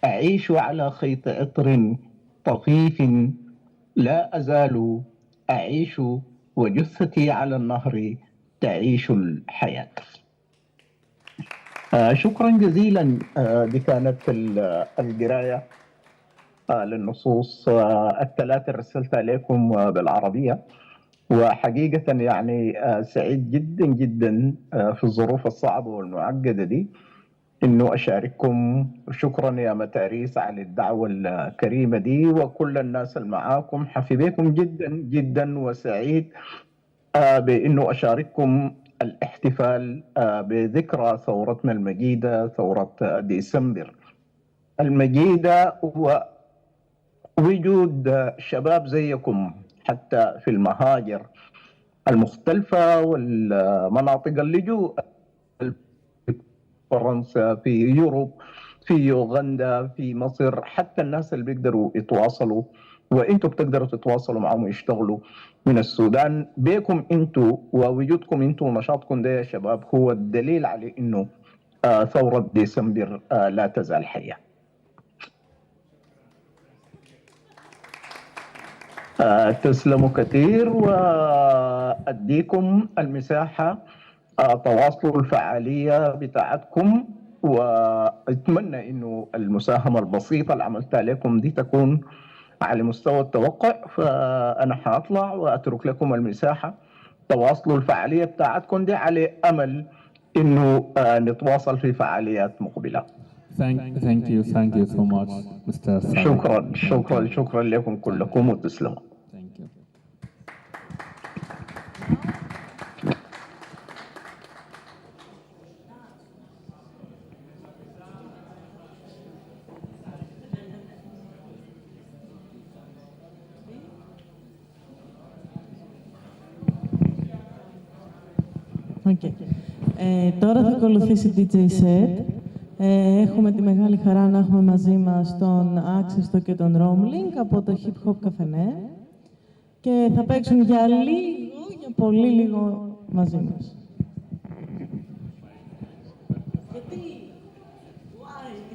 أعيش على خيط عطر طفيف. لا أزال أعيش وجثتي على النهر تعيش الحياة. شكرا جزيلا. دي كانت القراية للنصوص الثلاثة اللي رسلتها لكم بالعربية. وحقيقة يعني سعيد جدا جدا في الظروف الصعبة والمعقدة دي إنه أشارككم. شكرا يا متاريس على الدعوة الكريمة دي، وكل الناس اللي معاكم. حفي بكم جدا جدا، وسعيد بإنه أشارككم الاحتفال بذكرى ثورتنا المجيدة، ثورة ديسمبر المجيدة، ووجود شباب زيكم حتى في المهاجر المختلفة والمناطق اللجوء، فرنسا، في يوروب، في يوغندا، في مصر، حتى الناس اللي بيقدروا يتواصلوا وانتم بتقدروا تتواصلوا معهم ويشتغلوا من السودان. بيكم انتم ووجودكم انتم ونشاطكم ده يا شباب هو الدليل على انه ثورة ديسمبر لا تزال حية. تسلموا كثير، وأديكم المساحة تواصلوا الفعالية بتاعتكم، وأتمنى إنه المساهمة البسيطة اللي عملتها لكم دي تكون على مستوى التوقع. فأنا حأطلع وأترك لكم المساحة تواصلوا الفعالية بتاعتكم دي، على أمل إنه نتواصل في فعاليات مقبلة. Thank you so much, Mr. Saleh. شكرا لكم كلكم وتسلموا. Thank you. Okay. Τώρα θα ακολουθήσει DJ set. Έχουμε τη μεγάλη χαρά να έχουμε μαζί μας τον Άξιστο και τον Ρόμλινγκ από το Hip Hop Καφενέ και θα παίξουν για πολύ λίγο μαζί μας. Γιατί? Why?